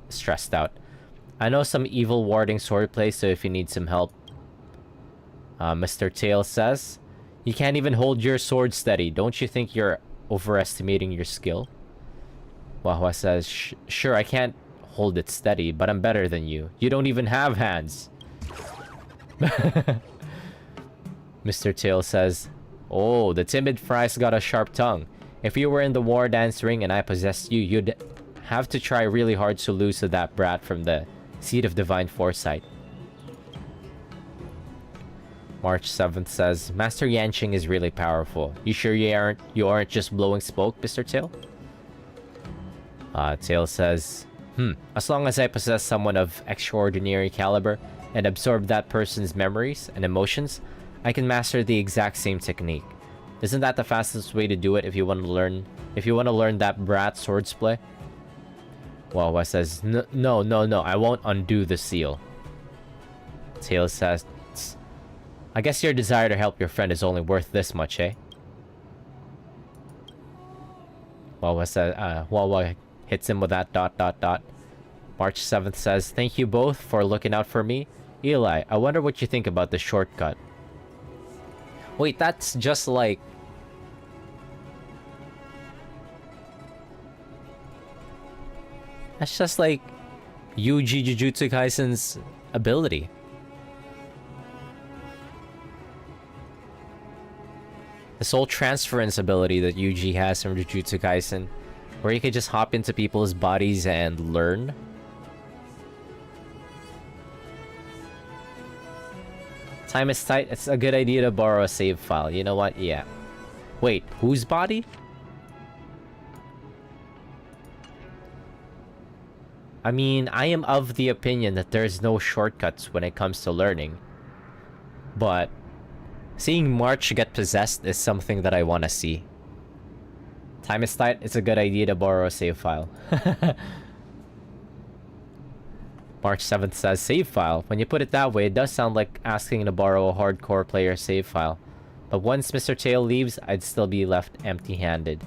stressed out. I know some evil warding swordplay, so if you need some help..." Mr. Tail says, "You can't even hold your sword steady. Don't you think you're overestimating your skill?" Wahwa says, Sure, I can't hold it steady, but I'm better than you. You don't even have hands." Mr. Tail says, "Oh, the timid fry's got a sharp tongue. If you were in the war dance ring and I possessed you, you'd have to try really hard to lose to that brat from the Seat of Divine Foresight." March 7th says, "Master Yanqing is really powerful. You sure you aren't just blowing smoke, Mr. Tail?" Tail says, As long as I possess someone of extraordinary caliber and absorb that person's memories and emotions, I can master the exact same technique. Isn't that the fastest way to do it if you want to learn that brat swordsplay?" Wawa says, No, I won't undo the seal." Tail says, "I guess your desire to help your friend is only worth this much, eh?" Wawa hits him with that ... March 7th says, "Thank you both for looking out for me. Eli, I wonder what you think about the shortcut." Wait, that's just like... That's just like Yuji Jujutsu Kaisen's ability. The soul transference ability that Yuji has from Jujutsu Kaisen, where you could just hop into people's bodies and learn. Time is tight. It's a good idea to borrow a save file. You know what? Yeah. Wait, whose body? I mean, I am of the opinion that there's no shortcuts when it comes to learning. But seeing March get possessed is something that I want to see. Time is tight. It's a good idea to borrow a save file. March 7th says, save file. When you put it that way, it does sound like asking to borrow a hardcore player save file. But once Mr. Tail leaves, I'd still be left empty-handed.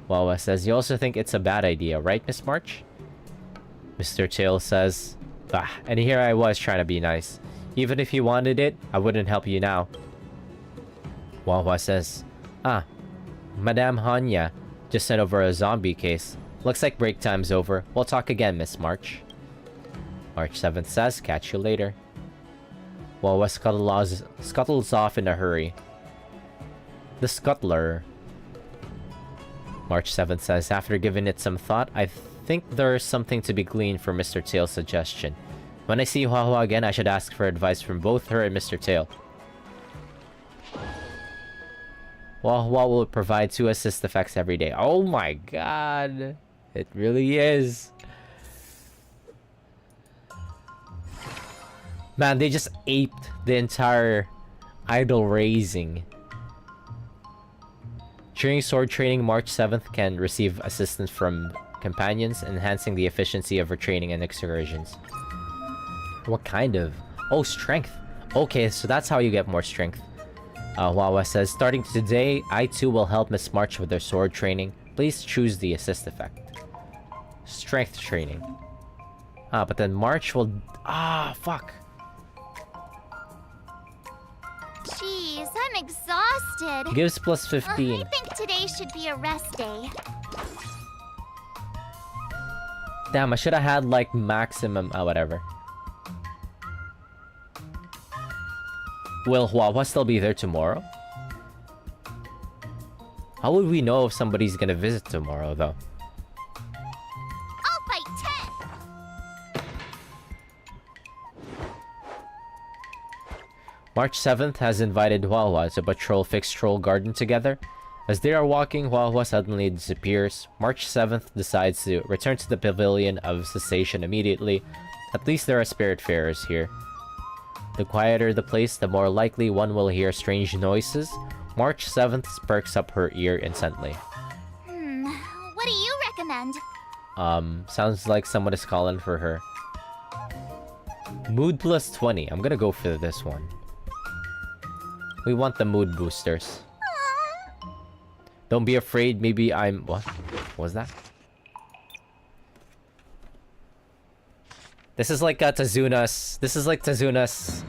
Wawa says, you also think it's a bad idea, right, Miss March? Mr. Tail says, and here I was trying to be nice. Even if you wanted it, I wouldn't help you now. Wawa says, Madame Hanya just sent over a zombie case. Looks like break time's over. We'll talk again, Miss March. March 7th says, catch you later. Wawa scuttles off in a hurry. The scuttler. March 7th says, after giving it some thought, I think there's something to be gleaned from Mr. Tail's suggestion. When I see Wawa again, I should ask for advice from both her and Mr. Tail. Wawa will provide 2 assist effects every day. Oh my god. It really is. Man, they just aped the entire idol raising. During sword training, March 7th can receive assistance from companions, enhancing the efficiency of her training and excursions. What kind of? Oh, strength. Okay, so that's how you get more strength. Wawa says, starting today, I too will help Miss March with her sword training. Please choose the assist effect. Strength training. But then March will... fuck. Jeez, I'm exhausted. Gives plus 15. I think today should be a rest day. Damn, I should have had like maximum... whatever. Will Wawa still be there tomorrow? How would we know if somebody's gonna visit tomorrow, though? I'll fight 10! March 7th has invited Wawa to patrol Fixed Troll Garden together. As they are walking, Wawa suddenly disappears. March 7th decides to return to the Pavilion of Cessation immediately. At least there are spiritfarers here. The quieter the place, the more likely one will hear strange noises. March 7th perks up her ear instantly. What do you recommend? Sounds like someone is calling for her. Mood plus 20. I'm gonna go for this one. We want the mood boosters. Don't be afraid, maybe I'm... What was that? This is like Tazuna's... This is like Tazuna's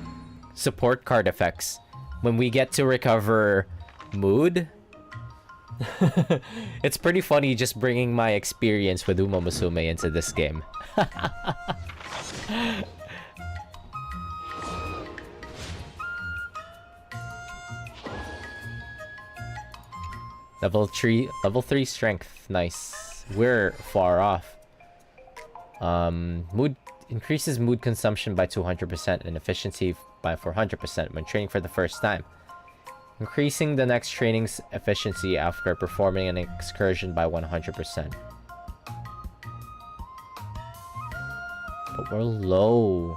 support card effects. When we get to recover mood... It's pretty funny just bringing my experience with Uma Musume into this game. Level 3 strength. Nice. We're far off. Mood increases mood consumption by 200% and efficiency by 400% when training for the first time. Increasing the next training's efficiency after performing an excursion by 100%. But we're low.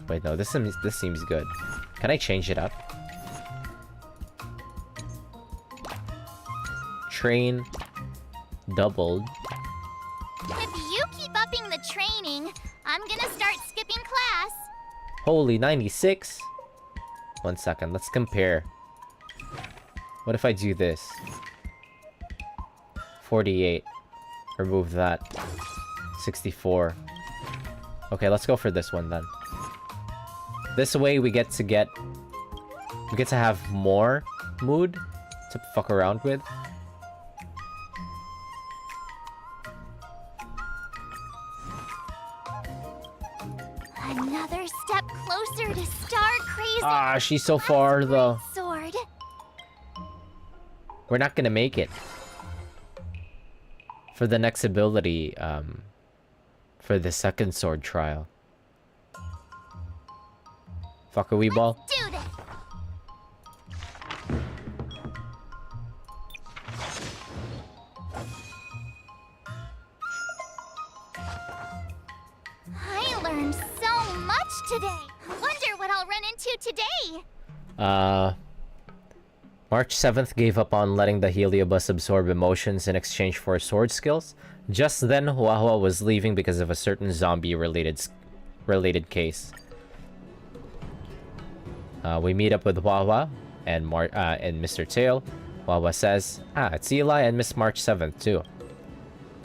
Wait, no, this seems good. Can I change it up? Train doubled. If you keep upping the training, I'm gonna start skipping class. Holy, 96? 1 second, let's compare. What if I do this? 48. Remove that. 64. Okay, let's go for this one then. This way we get to have more mood to fuck around with. Another step closer to star crazy. Ah, she's so far though. Sword. We're not gonna make it. For the next ability, for the second sword trial. Fuck a wee ball. Do this. I learned so much today. Wonder what I'll run into today. March 7th gave up on letting the Heliobus absorb emotions in exchange for sword skills. Just then, Huahua was leaving because of a certain zombie-related case. We meet up with Huahua and Mr. Tail. Huahua says, it's Eli and Miss March 7th too.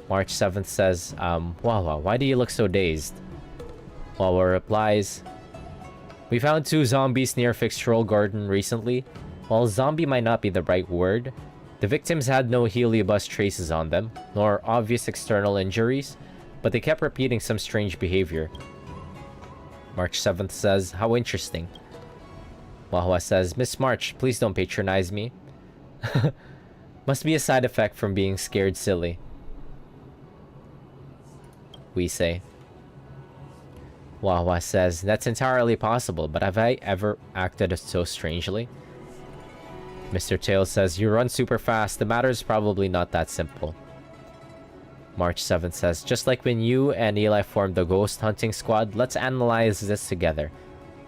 March 7th says, Huahua, why do you look so dazed? Huahua replies, we found 2 zombies near Fixtural Garden recently. While zombie might not be the right word, the victims had no Heliobus traces on them, nor obvious external injuries, but they kept repeating some strange behavior. March 7th says, how interesting. Huahua says, Miss March, please don't patronize me. Must be a side effect from being scared silly. We say. Huahua says, that's entirely possible, but have I ever acted so strangely? Mr. Tail says, you run super fast, the matter is probably not that simple. March 7th says, just like when you and Eli formed the ghost hunting squad, let's analyze this together.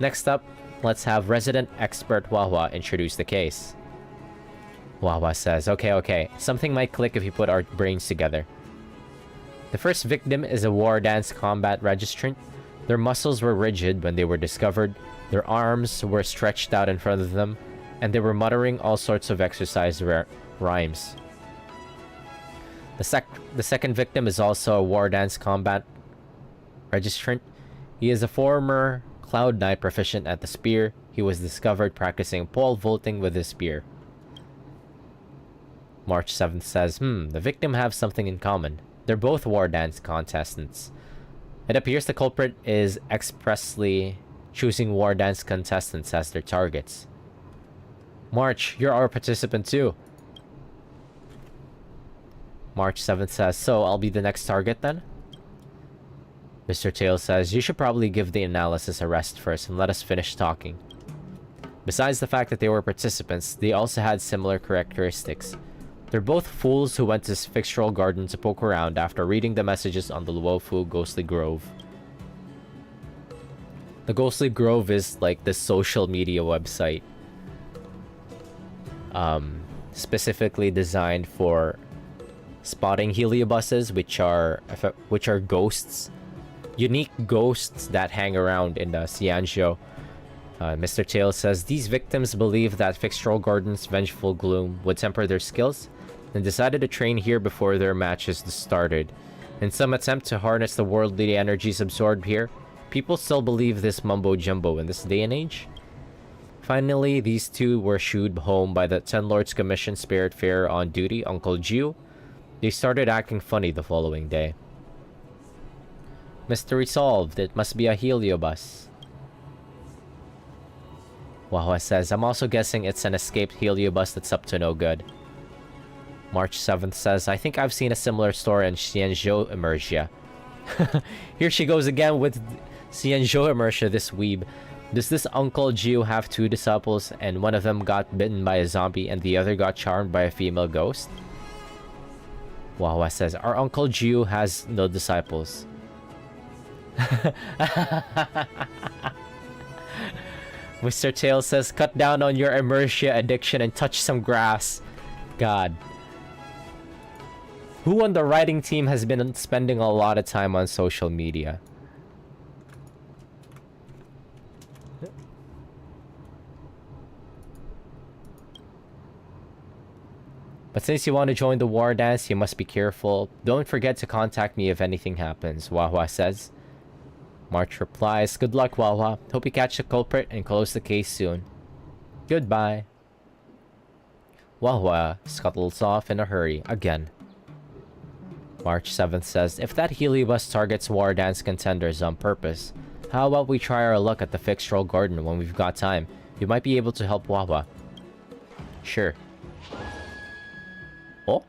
Next up, let's have resident expert Huahua introduce the case. Huahua says, okay, something might click if you put our brains together. The first victim is a war dance combat registrant. Their muscles were rigid when they were discovered, their arms were stretched out in front of them, and they were muttering all sorts of exercise rhymes. The second victim is also a war dance combat registrant. He is a former Cloud Knight proficient at the spear. He was discovered practicing pole vaulting with his spear. March 7th says, the victim have something in common. They're both war dance contestants. It appears the culprit is expressly choosing war dance contestants as their targets. March, you're our participant too. March 7th says, so I'll be the next target then? Mr. Tail says, you should probably give the analysis a rest first and let us finish talking. Besides the fact that they were participants, they also had similar characteristics. They're both fools who went to Fixtural Garden to poke around after reading the messages on the Luofu Ghostly Grove. The Ghostly Grove is like the social media website. Specifically designed for spotting Heliobuses, which are ghosts. Unique ghosts that hang around in the Xianzhou. Mr. Tail says, these victims believe that Fixtural Garden's vengeful gloom would temper their skills, and decided to train here before their matches started. In some attempt to harness the worldly energies absorbed here, people still believe this mumbo-jumbo in this day and age? Finally, these two were shooed home by the Ten Lords Commission Spirit Fair on duty, Uncle Jiu. They started acting funny the following day. Mystery solved. It must be a Heliobus. Huahua says, I'm also guessing it's an escaped Heliobus that's up to no good. March 7th says, I think I've seen a similar story in Xianzhou Immersia. Here she goes again with Xianzhou Immersia, this weeb. Does this Uncle Jiu have 2 disciples and one of them got bitten by a zombie and the other got charmed by a female ghost? Huahua says, our Uncle Jiu has no disciples. Mr. Tail says, cut down on your Immersia addiction and touch some grass. God. Who on the writing team has been spending a lot of time on social media? But since you want to join the war dance, you must be careful. Don't forget to contact me if anything happens, Wahwa says. March replies, good luck, Wahwa. Hope you catch the culprit and close the case soon. Goodbye. Wahwa scuttles off in a hurry, again. March 7th says, if that Heliobus targets war dance contenders on purpose, how about we try our luck at the fixed roll garden when we've got time? You might be able to help Wahwa. Sure. Oh?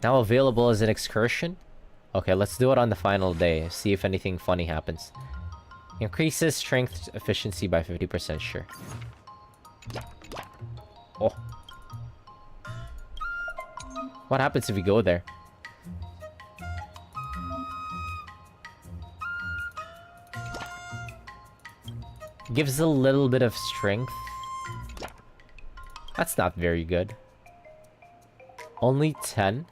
Now available as an excursion? Okay, let's do it on the final day. See if anything funny happens. Increases strength efficiency by 50%, sure. Oh. What happens if we go there? Gives a little bit of strength. That's not very good. Only 10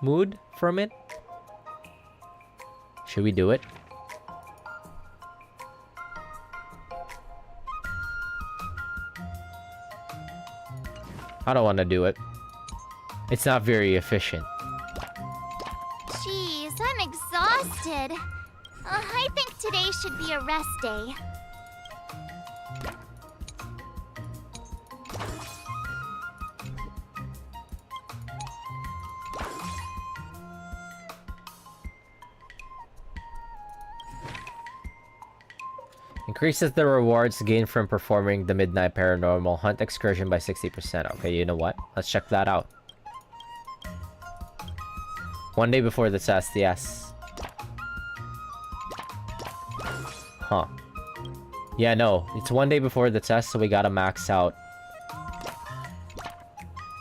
mood from it? Should we do it? I don't want to do it. It's not very efficient. Jeez, I'm exhausted. I think today should be a rest day. Increases the rewards gained from performing the Midnight Paranormal Hunt excursion by 60%. Okay, you know what? Let's check that out. One day before the test, yes. Huh. Yeah, no. It's one day before the test, so we gotta max out.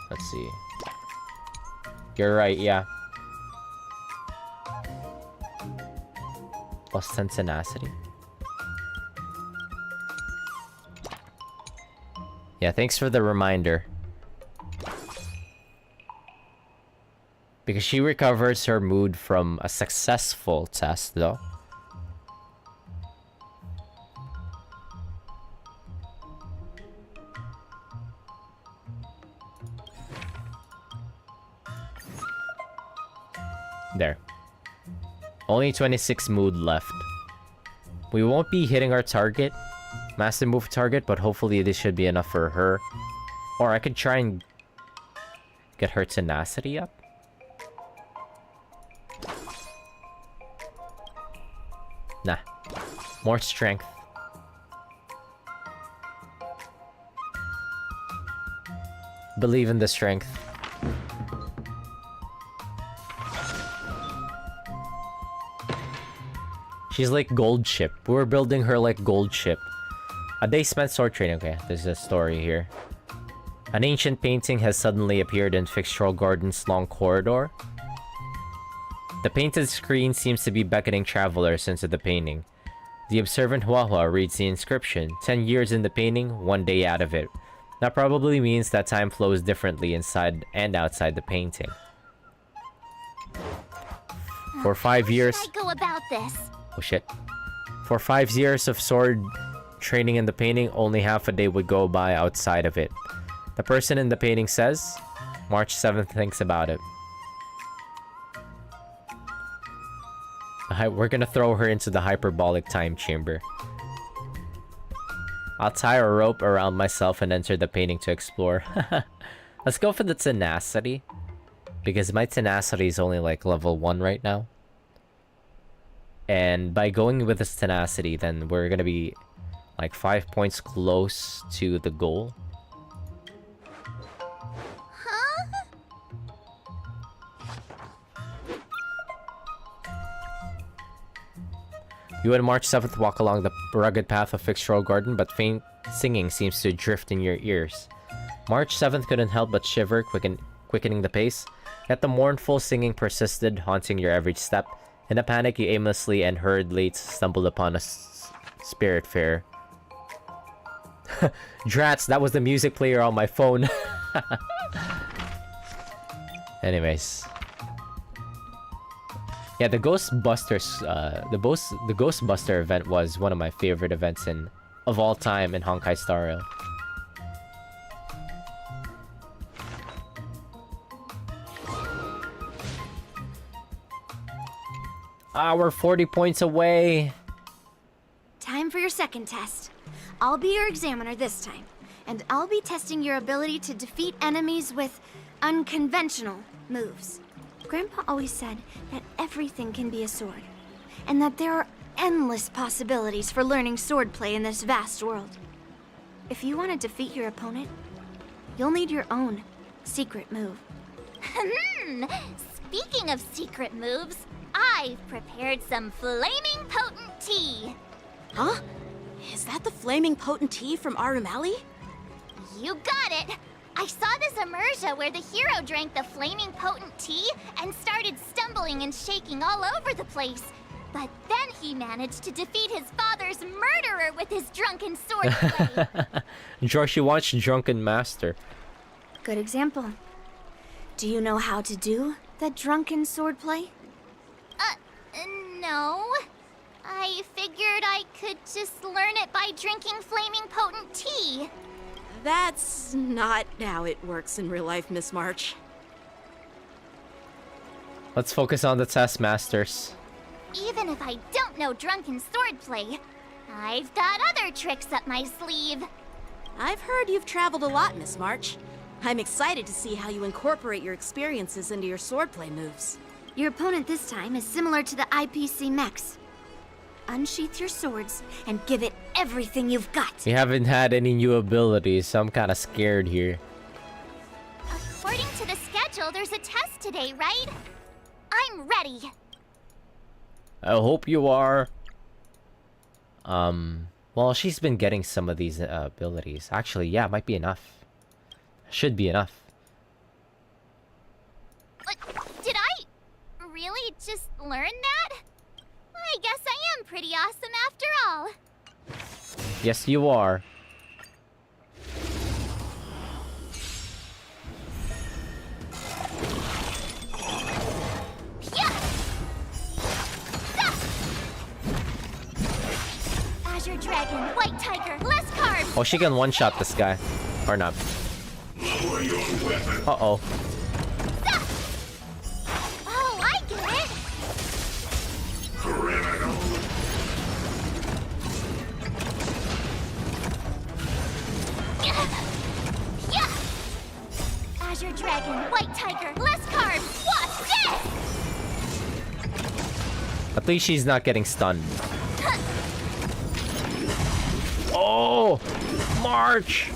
Let's see. You're right, yeah. Plus 10 tenacity. Yeah, thanks for the reminder. Because she recovers her mood from a successful test, though. There. Only 26 mood left. We won't be hitting our target. Massive move target, but hopefully this should be enough for her. Or I could try and get her tenacity up. Nah. More strength. Believe in the strength. She's like gold ship. We're building her like gold ship. A day spent sword training. Okay, there's a story here. An ancient painting has suddenly appeared in Fixtural Garden's long corridor. The painted screen seems to be beckoning travelers into the painting. The observant Huahua reads the inscription, 10 years in the painting, 1 day out of it. That probably means that time flows differently inside and outside the painting. For 5 years... How should I go about this? Oh shit. For 5 years of sword training in the painting, only half a day would go by outside of it. The person in the painting says, March 7th thinks about it. We're gonna throw her into the hyperbolic time chamber. I'll tie a rope around myself and enter the painting to explore. Let's go for the tenacity. Because my tenacity is only like level 1 right now. And by going with this tenacity, then we're gonna be like 5 points close to the goal. Huh? You and March 7th walk along the rugged path of Fixtural Garden, but faint singing seems to drift in your ears. March 7th couldn't help but shiver, quickening the pace. Yet the mournful singing persisted, haunting your every step. In a panic, you aimlessly and hurriedly stumbled upon a spirit fair. Drats, that was the music player on my phone. Anyways. Yeah, the Ghostbusters, the Ghostbuster event was one of my favorite events of all time in Honkai Star Rail. Ah, we're 40 points away. Time for your second test. I'll be your examiner this time, and I'll be testing your ability to defeat enemies with unconventional moves. Grandpa always said that everything can be a sword, and that there are endless possibilities for learning swordplay in this vast world. If you want to defeat your opponent, you'll need your own secret move. Speaking of secret moves, I've prepared some flaming potent tea. Huh? Is that the flaming potent tea from Arumali? You got it! I saw this immersion where the hero drank the flaming potent tea and started stumbling and shaking all over the place. But then he managed to defeat his father's murderer with his drunken swordplay. Joshi watched Drunken Master. Good example. Do you know how to do that drunken swordplay? No. I figured I could just learn it by drinking flaming potent tea. That's not how it works in real life, Miss March. Let's focus on the test, Masters. Even if I don't know drunken swordplay, I've got other tricks up my sleeve. I've heard you've traveled a lot, Miss March. I'm excited to see how you incorporate your experiences into your swordplay moves. Your opponent this time is similar to the IPC mechs. Unsheath your swords and give it everything you've got. We haven't had any new abilities, so I'm kind of scared here. According to the schedule, there's a test today, right? I'm ready. I hope you are. Well, she's been getting some of these abilities. Actually, yeah, might be enough. Should be enough. Did I really just learn that? I guess I am pretty awesome after all. Yes, you are. Azure Dragon, White Tiger, less carbs! Oh, she can one-shot this guy. Or not. Uh-oh. Oh, I get it! Yeah! Azure Dragon, White Tiger, less carbs! Watch this! At least she's not getting stunned. Oh! March!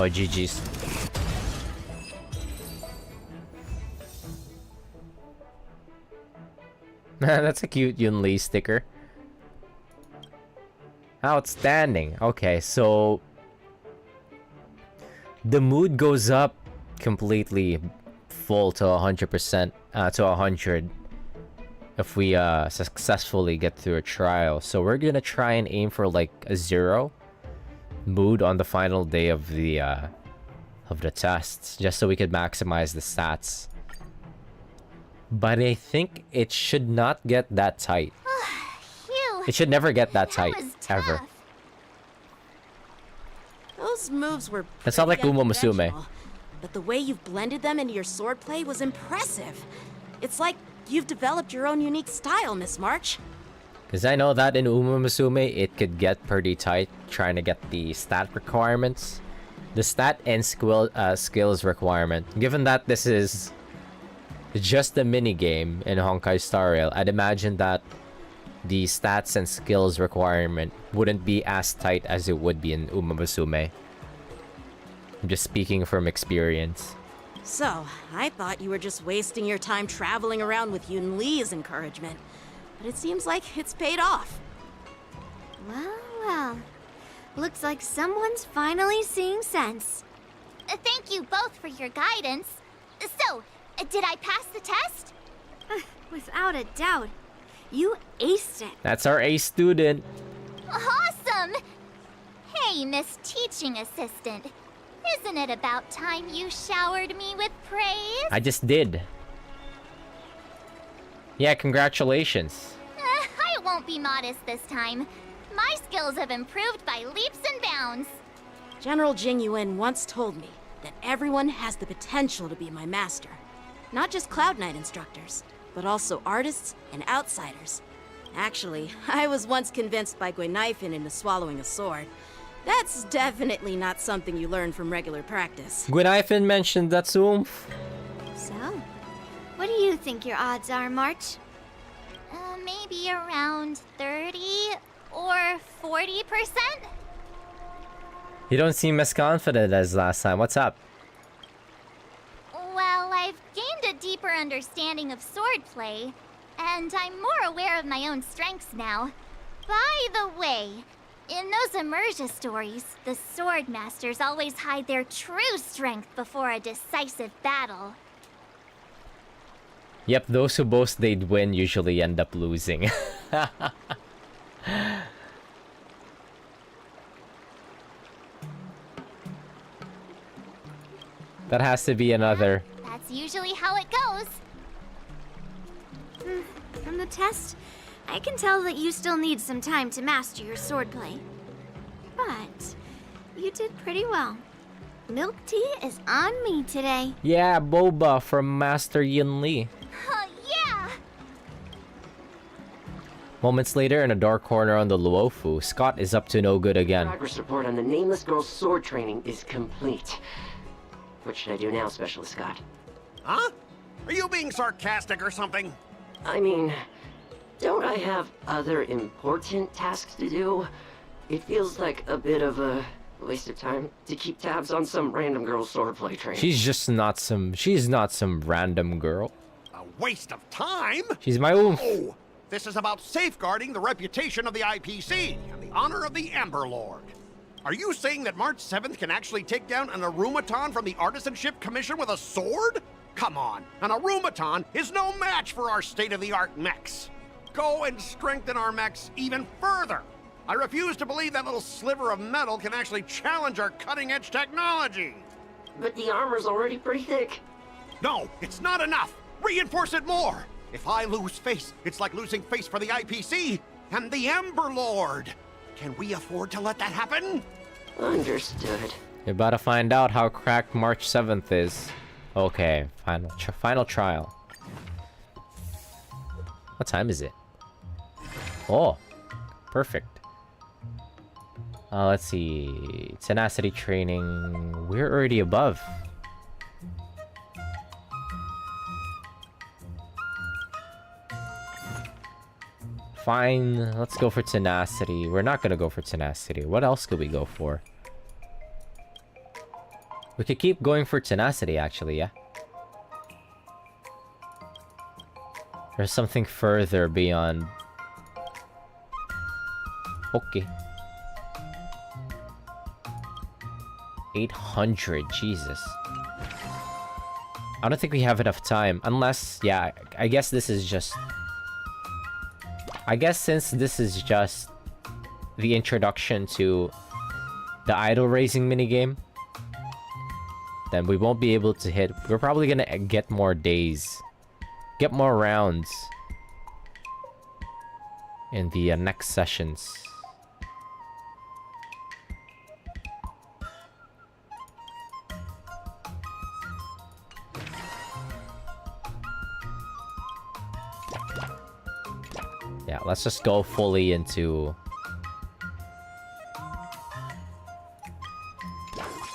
Oh, GG's. That's a cute Yun Li sticker. Outstanding. Okay, so the mood goes up completely full to 100%, to 100 if we successfully get through a trial. So we're gonna try and aim for like a 0 mood on the final day of the tests, just so we could maximize the stats. But I think it should not get that tight. Phew, It should never get that that tight, was tough. ever. Those moves were It's not like pretty Uma Musume. unconventional, but the way you've blended them into your swordplay was impressive. It's like you've developed your own unique style, Miss March. Because I know that in Uma Musume, it could get pretty tight trying to get the stat requirements. The stat and skills requirement. Given that this is just a mini-game in Honkai Star Rail, I'd imagine that the stats and skills requirement wouldn't be as tight as it would be in Uma Musume. I'm just speaking from experience. So, I thought you were just wasting your time traveling around with Yun Li's encouragement. But it seems like it's paid off. Well, well. Looks like someone's finally seeing sense. Thank you both for your guidance. So, did I pass the test? Without a doubt. You aced it. That's our A student. Awesome! Hey, Miss Teaching Assistant. Isn't it about time you showered me with praise? I just did. Yeah, congratulations. I won't be modest this time. My skills have improved by leaps and bounds. General Jing Yuan once told me that everyone has the potential to be my master. Not just Cloud Knight instructors, but also artists and outsiders. Actually, I was once convinced by Gwenifin into swallowing a sword. That's definitely not something you learn from regular practice. Gwenifin mentioned that oomph. So, what do you think your odds are, March? Maybe around 30 or 40%? You don't seem as confident as last time. What's up? Well, I've gained a deeper understanding of swordplay, and I'm more aware of my own strengths now. By the way, in those immersion stories, the sword masters always hide their true strength before a decisive battle. Yep, those who boast they'd win usually end up losing. That has to be another. That's usually how it goes. From the test, I can tell that you still need some time to master your swordplay. But you did pretty well. Milk tea is on me today. Yeah, Boba from Master Yin Lee. Yeah! Moments later, in a dark corner on the Luofu, Scott is up to no good again. Progress report on the nameless girl's sword training is complete. What should I do now, Specialist Scott? Huh? Are you being sarcastic or something? I mean, don't I have other important tasks to do? It feels like a bit of a waste of time to keep tabs on some random girl's swordplay training. She's not some random girl. A waste of time? She's my oomph. Oh, this is about safeguarding the reputation of the IPC and the honor of the Amber Lord. Are you saying that March 7th can actually take down an Arumaton from the Artisanship Commission with a sword? Come on, an Arumaton is no match for our state-of-the-art mechs. Go and strengthen our mechs even further. I refuse to believe that little sliver of metal can actually challenge our cutting-edge technology. But the armor's already pretty thick. No, it's not enough. Reinforce it more. If I lose face, it's like losing face for the IPC and the Ember Lord. Can we afford to let that happen? Understood. You're about to find out how cracked March 7th is. Okay, final trial. What time is it? Oh, perfect. Let's see. Tenacity training. We're already above. Fine, let's go for tenacity. We're not gonna go for tenacity. What else could we go for? We could keep going for tenacity, actually, yeah. There's something further beyond. Okay. 800, Jesus. I don't think we have enough time. Unless, yeah, I guess this is just... I guess since this is just the introduction to the idol raising minigame, then we won't be able to hit... We're probably gonna get more days. Get more rounds. In the next sessions. Yeah, let's just go fully into...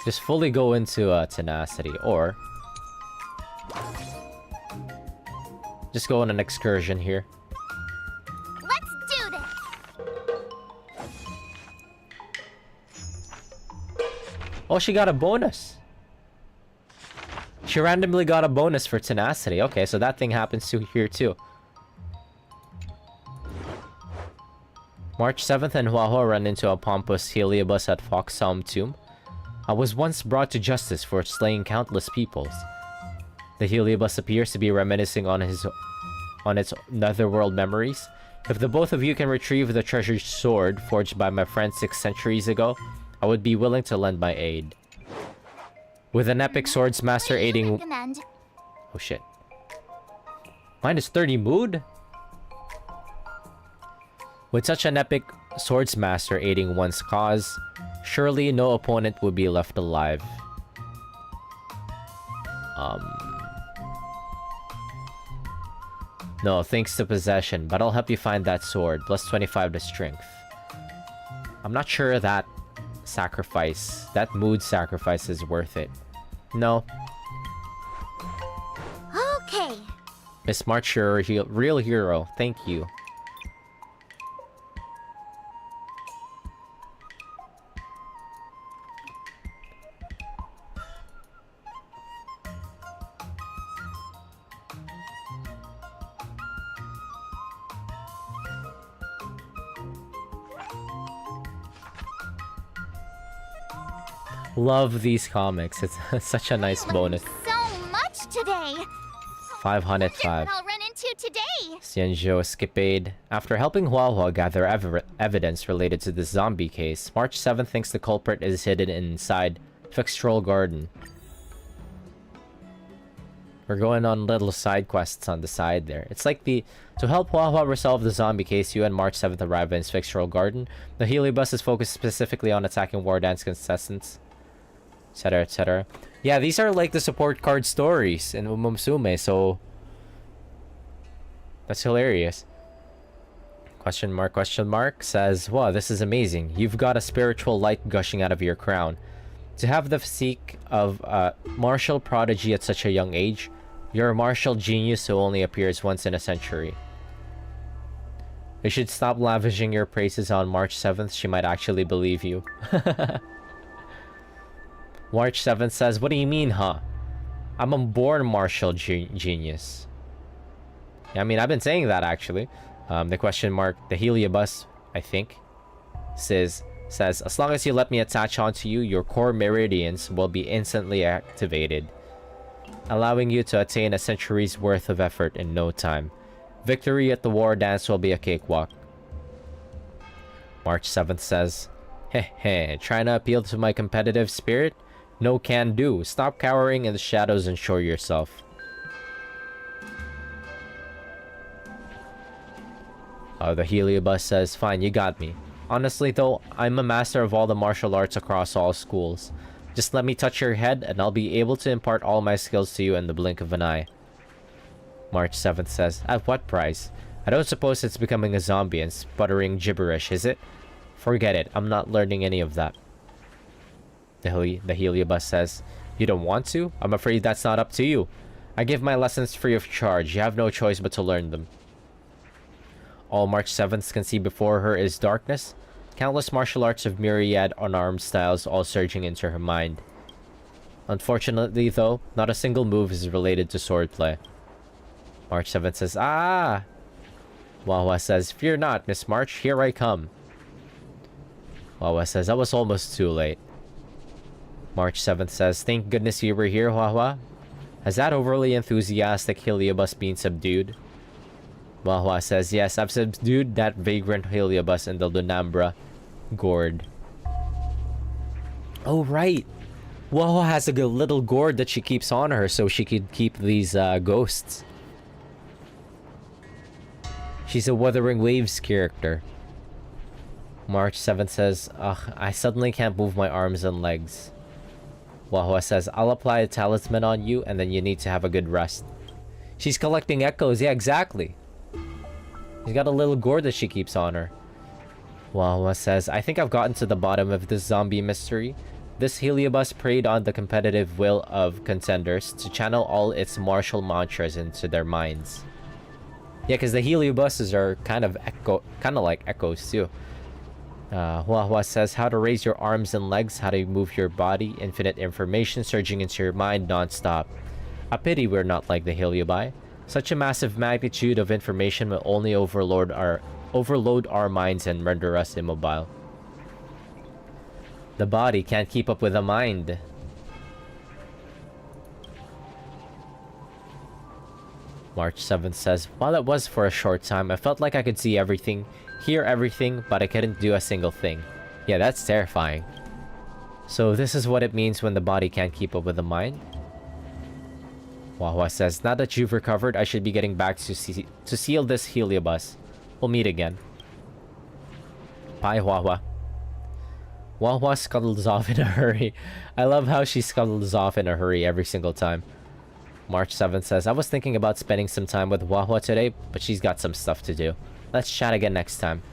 Just fully go into tenacity, or... Just go on an excursion here. Let's do this! Oh, she got a bonus! She randomly got a bonus for tenacity. Okay, so that thing happens to here too. March 7th and Huahua run into a pompous Heliobus at Foxhelm Tomb. I was once brought to justice for slaying countless peoples. The Heliobus appears to be reminiscing on its netherworld memories. If the both of you can retrieve the treasured sword forged by my friend 6 centuries ago, I would be willing to lend my aid. With an epic swordsmaster aiding... Recommend. Oh shit. Minus 30 mood? With such an epic swordsmaster aiding one's cause, surely no opponent would be left alive. No, thanks to possession, but I'll help you find that sword. Plus 25 to strength. I'm not sure that sacrifice, that mood sacrifice is worth it. No. Okay. Miss March, you're a real hero. Thank you. Love these comics. It's such a nice bonus. So much today. 505. What I'll run into today. Xianzhou escapade. After helping Huahua gather evidence related to the zombie case, March 7th thinks the culprit is hidden inside Fixtroll Garden. We're going on little side quests on the side there. It's like to help Huahua resolve the zombie case, you and March 7th arrive in Fixtroll Garden. The Heliobus is focused specifically on attacking War Dance contestants, etc, etc. Yeah, these are like the support card stories in Umumsume, so that's hilarious. Question mark says, wow, this is amazing. You've got a spiritual light gushing out of your crown. To have the physique of a martial prodigy at such a young age, you're a martial genius who only appears once in a century. You should stop lavishing your praises on March 7th. She might actually believe you. March 7th says, what do you mean, huh? I'm a born martial genius. Yeah, I mean, I've been saying that, actually. The question mark, the Heliobus, I think, says, as long as you let me attach onto you, your core meridians will be instantly activated, allowing you to attain a century's worth of effort in no time. Victory at the war dance will be a cakewalk. March 7th says, heh, trying to appeal to my competitive spirit? No can do. Stop cowering in the shadows and show yourself. The Heliobus says, fine, you got me. Honestly though, I'm a master of all the martial arts across all schools. Just let me touch your head and I'll be able to impart all my skills to you in the blink of an eye. March 7th says, at what price? I don't suppose it's becoming a zombie and sputtering gibberish, is it? Forget it, I'm not learning any of that. The Heliobus says, you don't want to? I'm afraid that's not up to you. I give my lessons free of charge. You have no choice but to learn them. All March 7th can see before her is darkness. Countless martial arts of myriad unarmed styles all surging into her mind. Unfortunately though, not a single move is related to swordplay. March 7th says, ah! Huahua says, fear not, Miss March, here I come. Huahua says, I was almost too late. March 7th says, thank goodness you were here, Huahua. Has that overly enthusiastic Heliobus been subdued? Huahua says, yes, I've subdued that vagrant Heliobus in the Lunambra gourd. Oh, right. Huahua has a little gourd that she keeps on her so she could keep these ghosts. She's a Wuthering Waves character. March 7th says, ugh, I suddenly can't move my arms and legs. Huahua says, I'll apply a talisman on you and then you need to have a good rest. She's collecting echoes, yeah, exactly. She's got a little gourd that she keeps on her. Huahua says, I think I've gotten to the bottom of this zombie mystery. This Heliobus preyed on the competitive will of contenders to channel all its martial mantras into their minds. Yeah, because the Heliobuses are kind of like echoes too. Huahua says, how to raise your arms and legs, how to move your body, infinite information surging into your mind non-stop. A pity we're not like the Heliobi. Such a massive magnitude of information will only overload our minds and render us immobile. The body can't keep up with the mind. March 7th says, while it was for a short time, I felt like I could see everything, hear everything, but I couldn't do a single thing. Yeah, that's terrifying. So this is what it means when the body can't keep up with the mind? Huahua says, now that you've recovered, I should be getting back to seal this Heliobus. We'll meet again. Bye, Huahua. Huahua scuttles off in a hurry. I love how she scuttles off in a hurry every single time. March 7th says, I was thinking about spending some time with Wahwa today, but she's got some stuff to do. Let's chat again next time.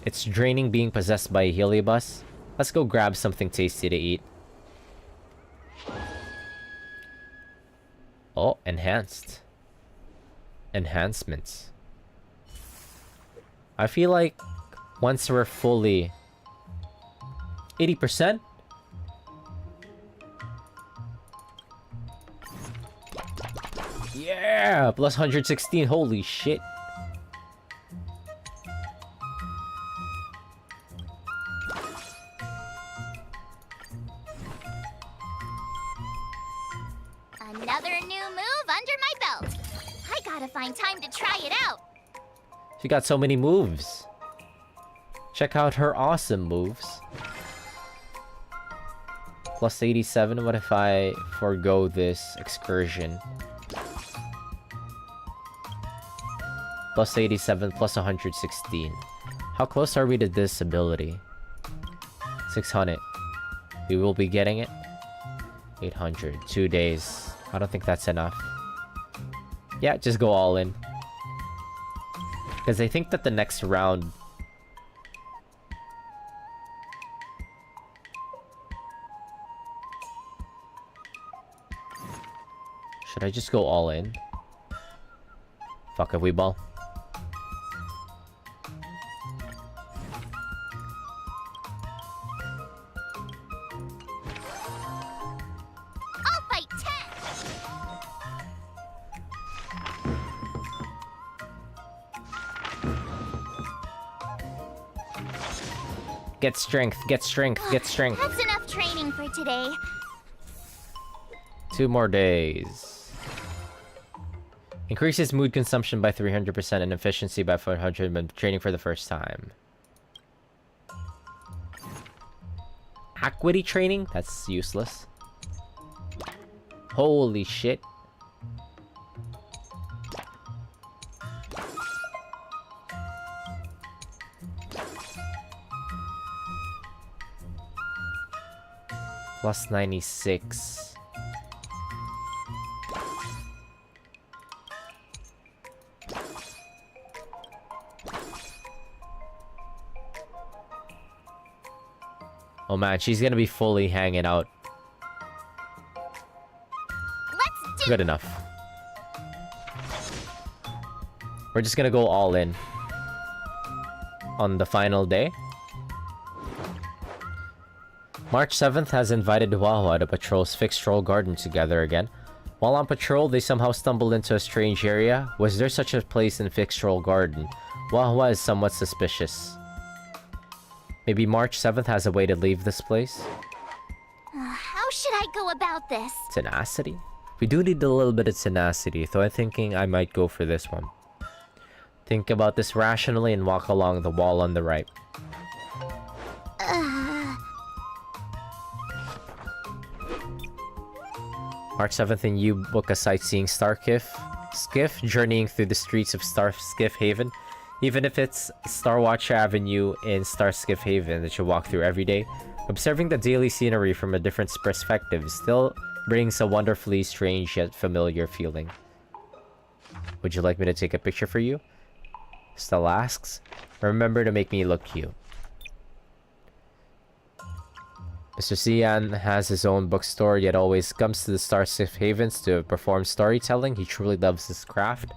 It's draining being possessed by a heliobus. Let's go grab something tasty to eat. Oh, enhanced. Enhancements. I feel like once we're fully 80%. Yeah, plus 116. Holy shit. Another new move under my belt. I gotta find time to try it out. She got so many moves. Check out her awesome moves. Plus 87. What if I forgo this excursion? Plus 87, plus 116. How close are we to this ability? 600. We will be getting it. 800. 2 days. I don't think that's enough. Yeah, just go all in. Because I think that the next round... Should I just go all in? Fuck if we ball. I'll fight 10. Get strength, get strength, get strength. That's enough training for today. 2 more days. Increases mood consumption by 300% and efficiency by 400 when training for the first time. Acuity training? That's useless. Holy shit. Plus 96. Oh man, she's gonna be fully hanging out. Let's do Good enough. We're just gonna go all in. On the final day. March 7th has invited Wahwa to patrol's fixed troll garden together again. While on patrol, they somehow stumbled into a strange area. Was there such a place in fixed troll garden? Wahwa is somewhat suspicious. Maybe March 7th has a way to leave this place? How should I go about this? Tenacity? We do need a little bit of tenacity, so I'm thinking I might go for this one. Think about this rationally and walk along the wall on the right. March 7th and you book a sightseeing skiff journeying through the streets of Starskiff Haven. Even if it's Starwatch Avenue in Starskiff Haven that you walk through every day, observing the daily scenery from a different perspective still brings a wonderfully strange yet familiar feeling. Would you like me to take a picture for you? Stella asks. Remember to make me look cute. Mr. Cian has his own bookstore, yet always comes to the Starskiff Havens to perform storytelling. He truly loves his craft.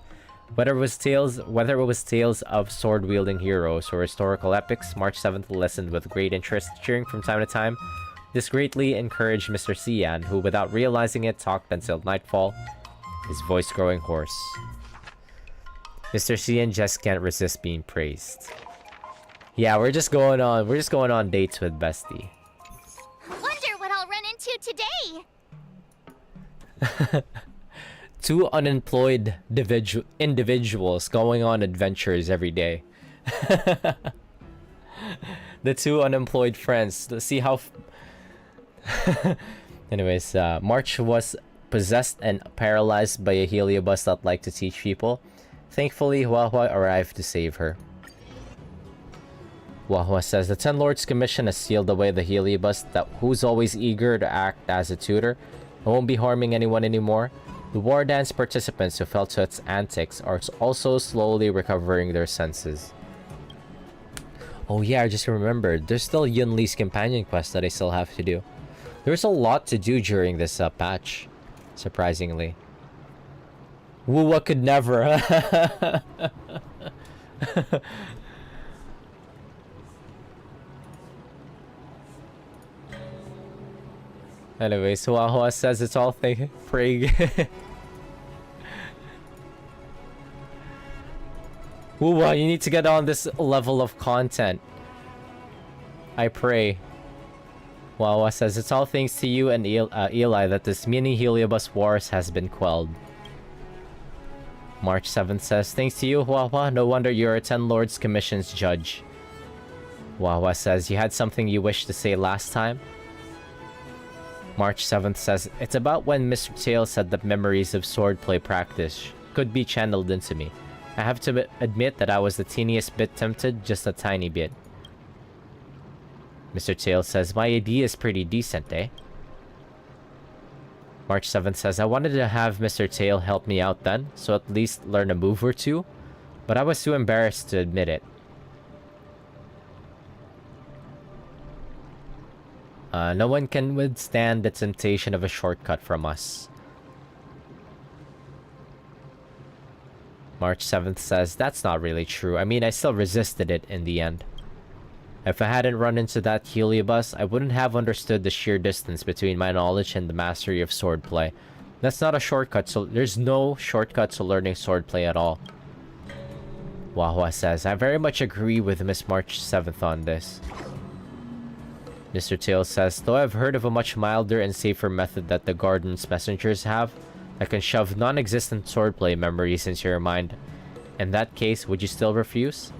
Whether it was tales of sword-wielding heroes or historical epics, March 7th listened with great interest, cheering from time to time. This greatly encouraged Mr. Cian, who, without realizing it, talked until nightfall, his voice growing hoarse. Mr. Cian just can't resist being praised. Yeah, we're just going on dates with Bestie. Wonder what I'll run into today. 2 unemployed individuals going on adventures every day. The 2 unemployed friends. Let's see how... Anyways, March was possessed and paralyzed by a heliobus that liked to teach people. Thankfully, Wahwa arrived to save her. Wahwa says the Ten Lords Commission has sealed away the heliobus who's always eager to act as a tutor. I won't be harming anyone anymore. The war dance participants who fell to its antics are also slowly recovering their senses. Oh yeah, I just remembered. There's still Yun Li's companion quest that I still have to do. There's a lot to do during this patch, surprisingly. Wuwa could never. Anyway, so Hua says it's all Prig. Wuwa, you need to get on this level of content. I pray. Wawa says it's all thanks to you and Eli that this mini Heliobus Wars has been quelled. March 7th says, thanks to you, Wawa, no wonder you're a 10 Lords Commission's judge. Wawa says, you had something you wished to say last time? March 7th says, it's about when Mr. Tail said that memories of swordplay practice could be channeled into me. I have to admit that I was the teeniest bit tempted, just a tiny bit. Mr. Tail says, my idea is pretty decent, eh? March 7th says, I wanted to have Mr. Tail help me out then, so at least learn a move or two, but I was too embarrassed to admit it. No one can withstand the temptation of a shortcut from us. March 7th says, that's not really true. I mean, I still resisted it in the end. If I hadn't run into that Heliobus, I wouldn't have understood the sheer distance between my knowledge and the mastery of swordplay. That's not a shortcut, so there's no shortcut to learning swordplay at all. Wahua says, I very much agree with Miss March 7th on this. Mr. Tail says, though I've heard of a much milder and safer method that the Garden's messengers have, I can shove non-existent swordplay memories into your mind. In that case, would you still refuse?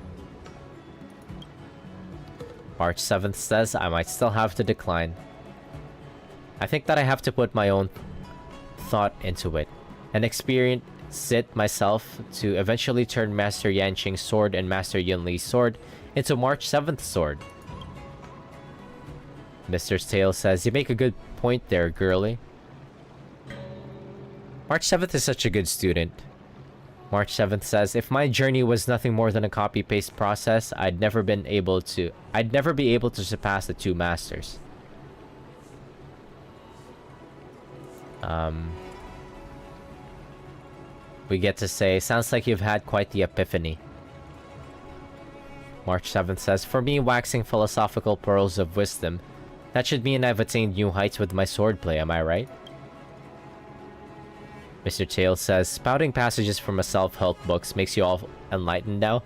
March 7th says, I might still have to decline. I think that I have to put my own thought into it, and experience it myself to eventually turn Master Yanqing's sword and Master Yun Li's sword into March 7th sword. Mr. Tail says, you make a good point there, girly. March 7th is such a good student. March 7th says, if my journey was nothing more than a copy-paste process, I'd never be able to surpass the two masters. We get to say, sounds like you've had quite the epiphany. March 7th says, for me, waxing philosophical pearls of wisdom, that should mean I've attained new heights with my swordplay, am I right? Mr. Tail says, spouting passages from a self-help books makes you all enlightened now.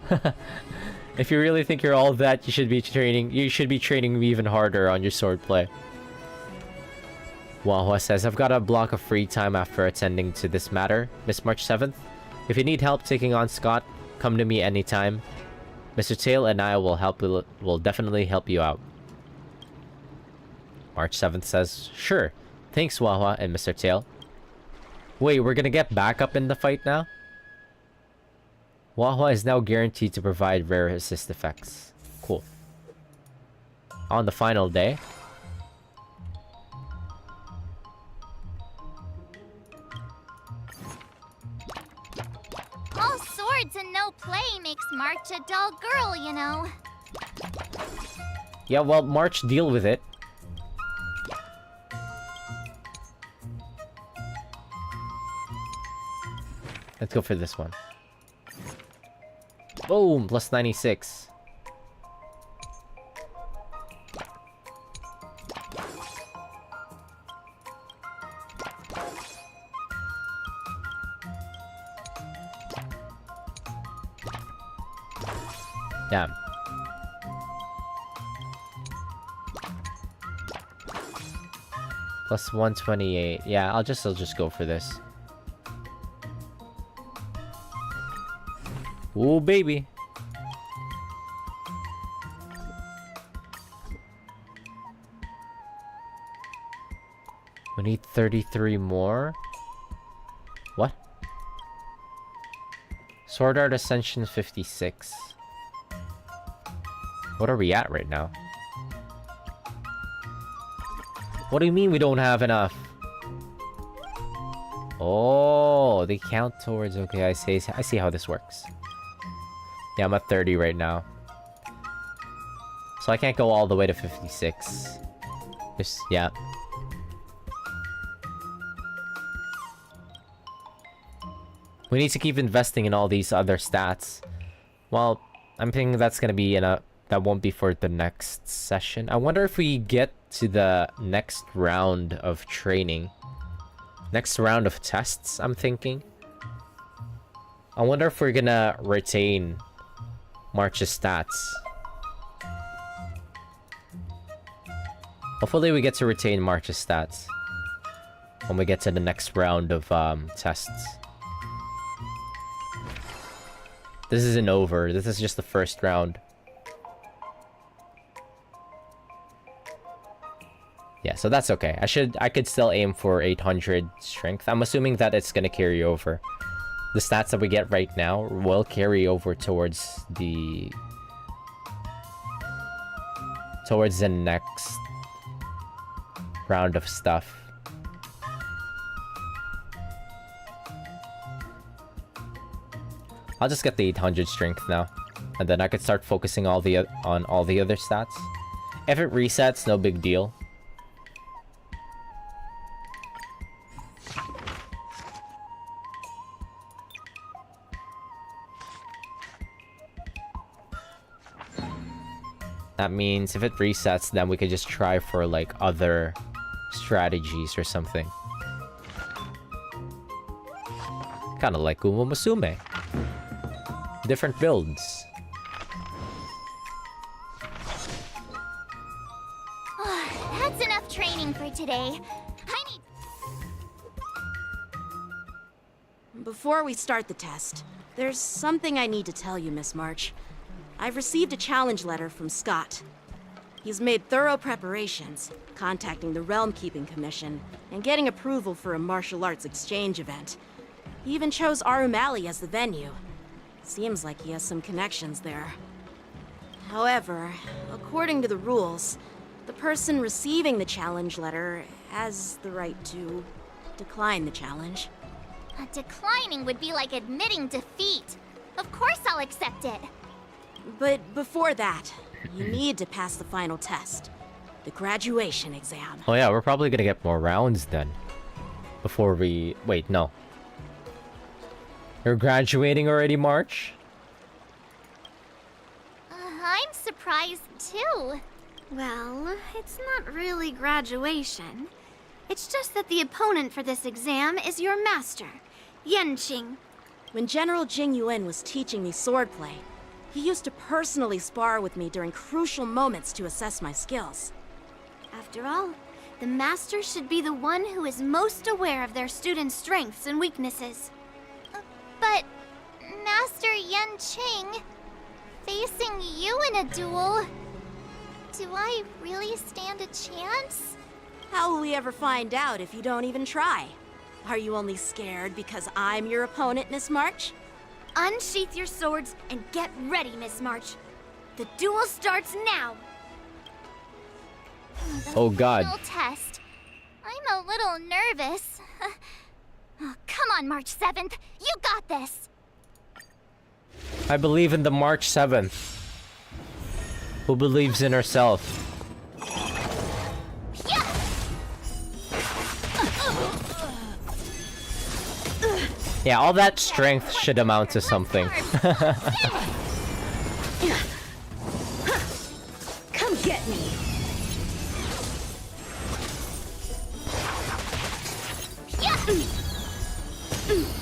If you really think you're all that, you should be training even harder on your swordplay. Wahua says, I've got a block of free time after attending to this matter, Miss March 7th. If you need help taking on Scott, come to me anytime. Mr. Tail and I will definitely help you out. March 7th says, sure. Thanks, Wahua and Mr. Tail. Wait, we're gonna get back up in the fight now? Wahua is now guaranteed to provide rare assist effects. Cool. On the final day. All swords and no play makes March a dull girl, you know. Yeah, well, March, deal with it. Let's go for this one. Boom! Plus 96. Damn. Plus 128. Yeah, I'll just go for this. Ooh, baby. We need 33 more. What? Sword Art Ascension 56. What are we at right now? What do you mean we don't have enough? Oh, they count towards... Okay, I see how this works. Yeah, I'm at 30 right now. So I can't go all the way to 56. Just, yeah. We need to keep investing in all these other stats. Well, I'm thinking that's gonna be that won't be for the next session. I wonder if we get to the next round of training. Next round of tests, I'm thinking. I wonder if we're gonna retain March's stats. Hopefully we get to retain March's stats when we get to the next round of tests. This isn't over. This is just the first round. Yeah, so that's okay. I could still aim for 800 strength. I'm assuming that it's gonna carry over. The stats that we get right now will carry over towards the next round of stuff. I'll just get the 800 strength now, and then I could start focusing on all the other stats. If it resets, no big deal. That means if it resets, then we could just try for like other strategies or something. Kind of like Uma Musume. Different builds. That's enough training for today. Before we start the test, there's something I need to tell you, Miss March. I've received a challenge letter from Scott. He's made thorough preparations, contacting the Realm Keeping Commission, and getting approval for a martial arts exchange event. He even chose Arumali as the venue. Seems like he has some connections there. However, according to the rules, the person receiving the challenge letter has the right to decline the challenge. Declining would be like admitting defeat. Of course I'll accept it. But before that, you need to pass the final test. The graduation exam. Oh yeah, we're probably gonna get more rounds then. Before we... Wait, no. You're graduating already, March? I'm surprised too. Well, it's not really graduation. It's just that the opponent for this exam is your master, Yenqing. When General Jing Yuan was teaching me swordplay, he used to personally spar with me during crucial moments to assess my skills. After all, the master should be the one who is most aware of their students' strengths and weaknesses. But, Master Yenqing, facing you in a duel, do I really stand a chance? How will we ever find out if you don't even try? Are you only scared because I'm your opponent, Miss March? Unsheath your swords and get ready, Miss March. The duel starts now. Oh god. Final test. I'm a little nervous. Oh, come on, March 7th. You got this. I believe in the March 7th. Who believes in herself? Yeah, all that strength should amount to something. Come get me.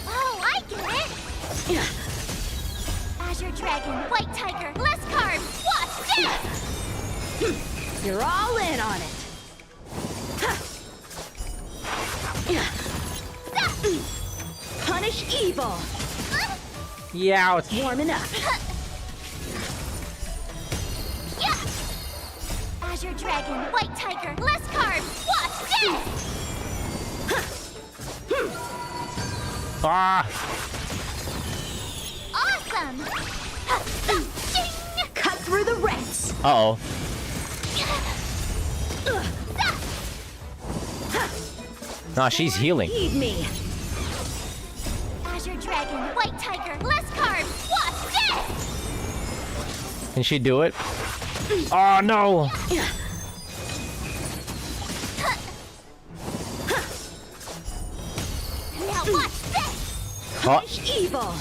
Oh, I get it. Azure Dragon, White Tiger, less carbs. Watch this. You're all in on it. Punish evil. Yeah, it's Warming up. Azure Dragon, White Tiger, less carbs. Watch this. ah. Awesome. Cut through the ranks. Uh-oh. Nah, she's healing. Feed me. White Tiger, less carbs. Watch this! Can she do it? Oh no! Now watch this! Oh, Evil!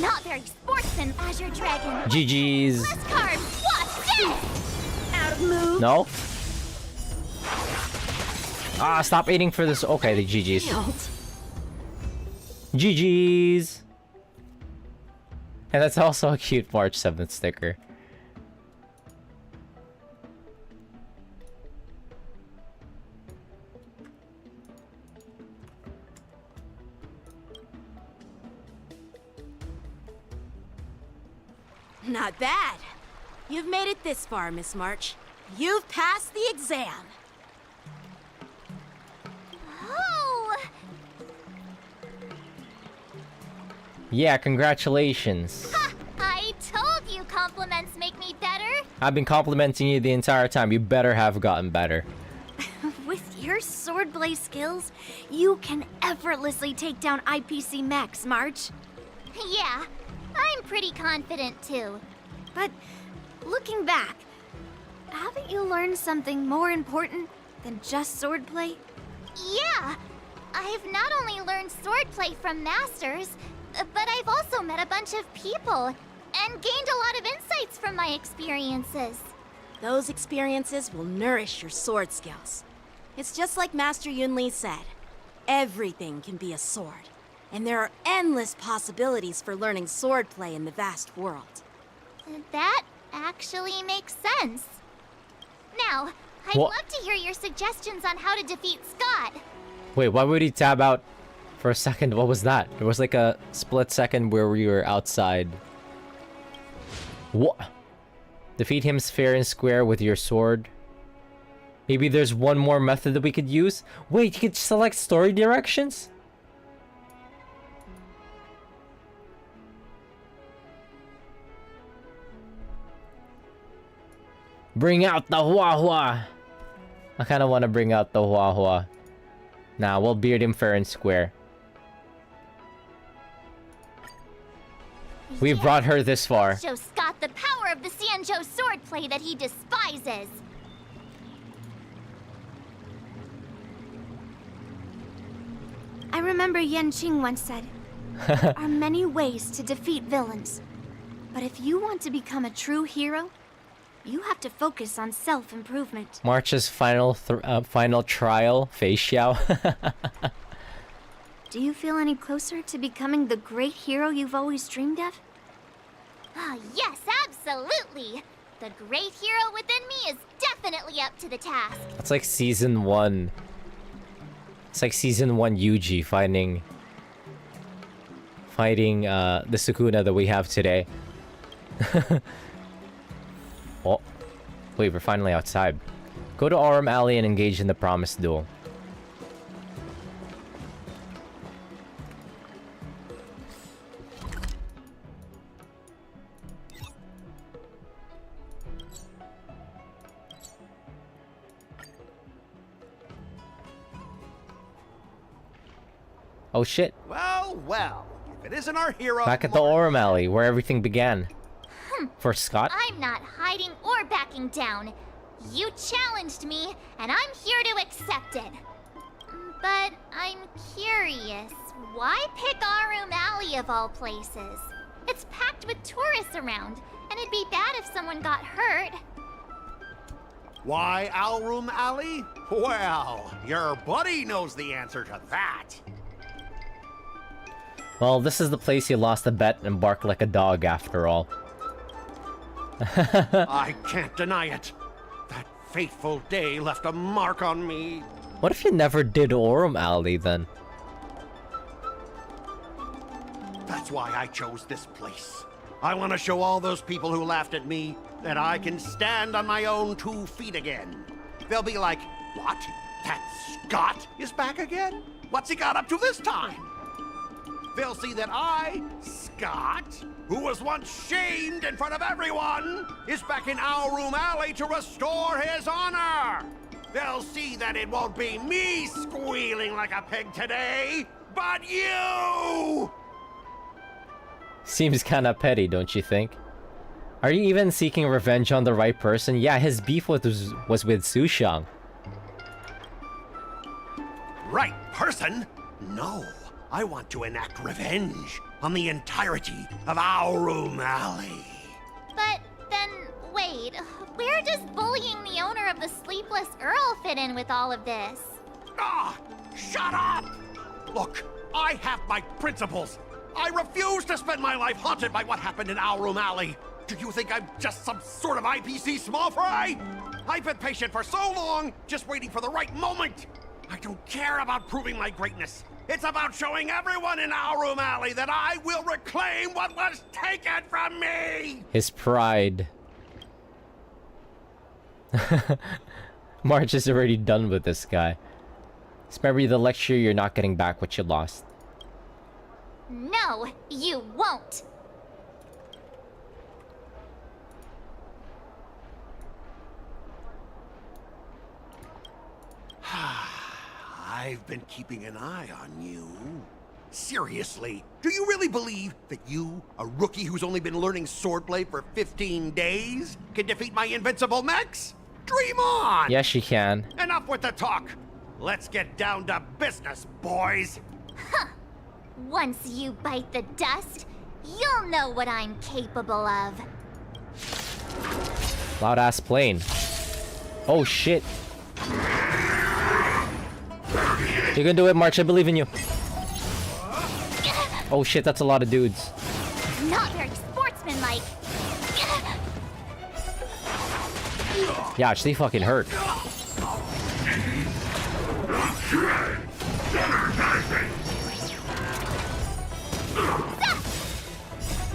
Not very sportsman, Azure Dragon. GG's. Less carbs. Watch this! Out of move! No? Ah, stop eating for this. Okay, the GG's. GG's. And that's also a cute March 7th sticker. Not bad. You've made it this far, Miss March. You've passed the exam. Oh! Yeah, congratulations. Ha! I told you compliments make me better. I've been complimenting you the entire time. You better have gotten better. With your swordplay skills, you can effortlessly take down IPC Max, March. Yeah, I'm pretty confident too. But looking back, haven't you learned something more important than just swordplay? Yeah, I've not only learned swordplay from masters, but I've also met a bunch of people and gained a lot of insights from my experiences. Those experiences will nourish your sword skills. It's just like Master Yunli said. Everything can be a sword. And there are endless possibilities for learning swordplay in the vast world. That actually makes sense. Now, I'd What? love to hear your suggestions on how to defeat Scott. Wait, why would he tab out for a second? What was that? There was like a split second where we were outside. What? Defeat him fair and square with your sword. Maybe there's one more method that we could use? Wait, you could select story directions? Bring out the Hua Hua. I kind of want to bring out the Hua Hua. Nah, we'll beard him fair and square. We've Yeah. brought her this far. Show Scott the power of the Sanjo swordplay that he despises. I remember Yan Qing once said, there are many ways to defeat villains. But if you want to become a true hero, you have to focus on self-improvement. March's final trial, Fei Xiao. Do you feel any closer to becoming the great hero you've always dreamed of? Ah, yes, absolutely. The great hero within me is definitely up to the task. It's like season 1. It's like season 1 Yuji fighting the Sukuna that we have today. Oh, wait, we're finally outside. Go to Aurum Alley and engage in the promised duel. Oh shit, Well, well. If it isn't our hero... back at the Aurum Alley where everything began. For Scott? I'm not hiding or backing down. You challenged me, and I'm here to accept it. But I'm curious, why pick Aurum Alley of all places? It's packed with tourists around, and it'd be bad if someone got hurt. Why Alroom Alley? Well, your buddy knows the answer to that. Well, this is the place you lost a bet and barked like a dog after all. I can't deny it. That fateful day left a mark on me. What if you never did Aurum Alley then? That's why I chose this place. I want to show all those people who laughed at me that I can stand on my own 2 feet again. They'll be like, what? That Scott is back again? What's he got up to this time? They'll see that I, Scott, who was once shamed in front of everyone, is back in Alroom Alley to restore his honor. They'll see that it won't be me squealing like a pig today, but you! Seems kinda petty, don't you think? Are you even seeking revenge on the right person? Yeah, his beef was with Sushang. Right person? No. I want to enact revenge on the entirety of Aurum Alley. But then, wait, where does bullying the owner of the Sleepless Earl fit in with all of this? Ah! Shut up! Look, I have my principles. I refuse to spend my life haunted by what happened in Aurum Alley. Do you think I'm just some sort of IPC small fry? I've been patient for so long, just waiting for the right moment. I don't care about proving my greatness. It's about showing everyone in Aurum Alley that I will reclaim what was taken from me! His pride. March is already done with this guy. Spare me the lecture, you're not getting back what you lost. No, you won't! I've been keeping an eye on you. Seriously, do you really believe that you, a rookie who's only been learning swordplay for 15 days, can defeat my invincible mechs? Dream on! Yes, she can. Enough with the talk. Let's get down to business, boys. Once you bite the dust, you'll know what I'm capable of. Loud ass plane. Oh shit. You can do it, March. I believe in you. Oh shit, that's a lot of dudes. Not very sportsmanlike. Yeah, they fucking hurt.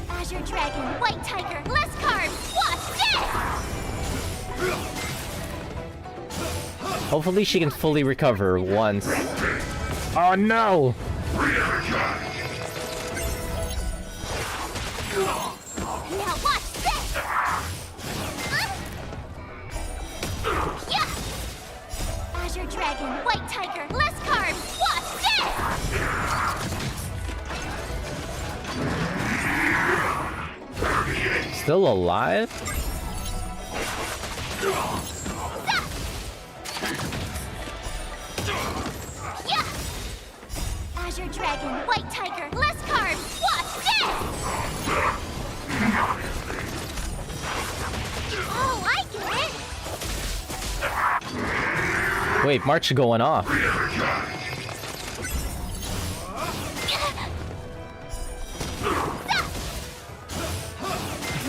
Azure Dragon, White Tiger, less carbs, watch this! Hopefully she can fully recover once. Oh no! Now watch this! Yeah! Azure Dragon, White Tiger, less carbs, watch this! Still alive? Yeah! Azure Dragon, White Tiger, less carbs, watch this! Oh, I get it! Wait, March going off.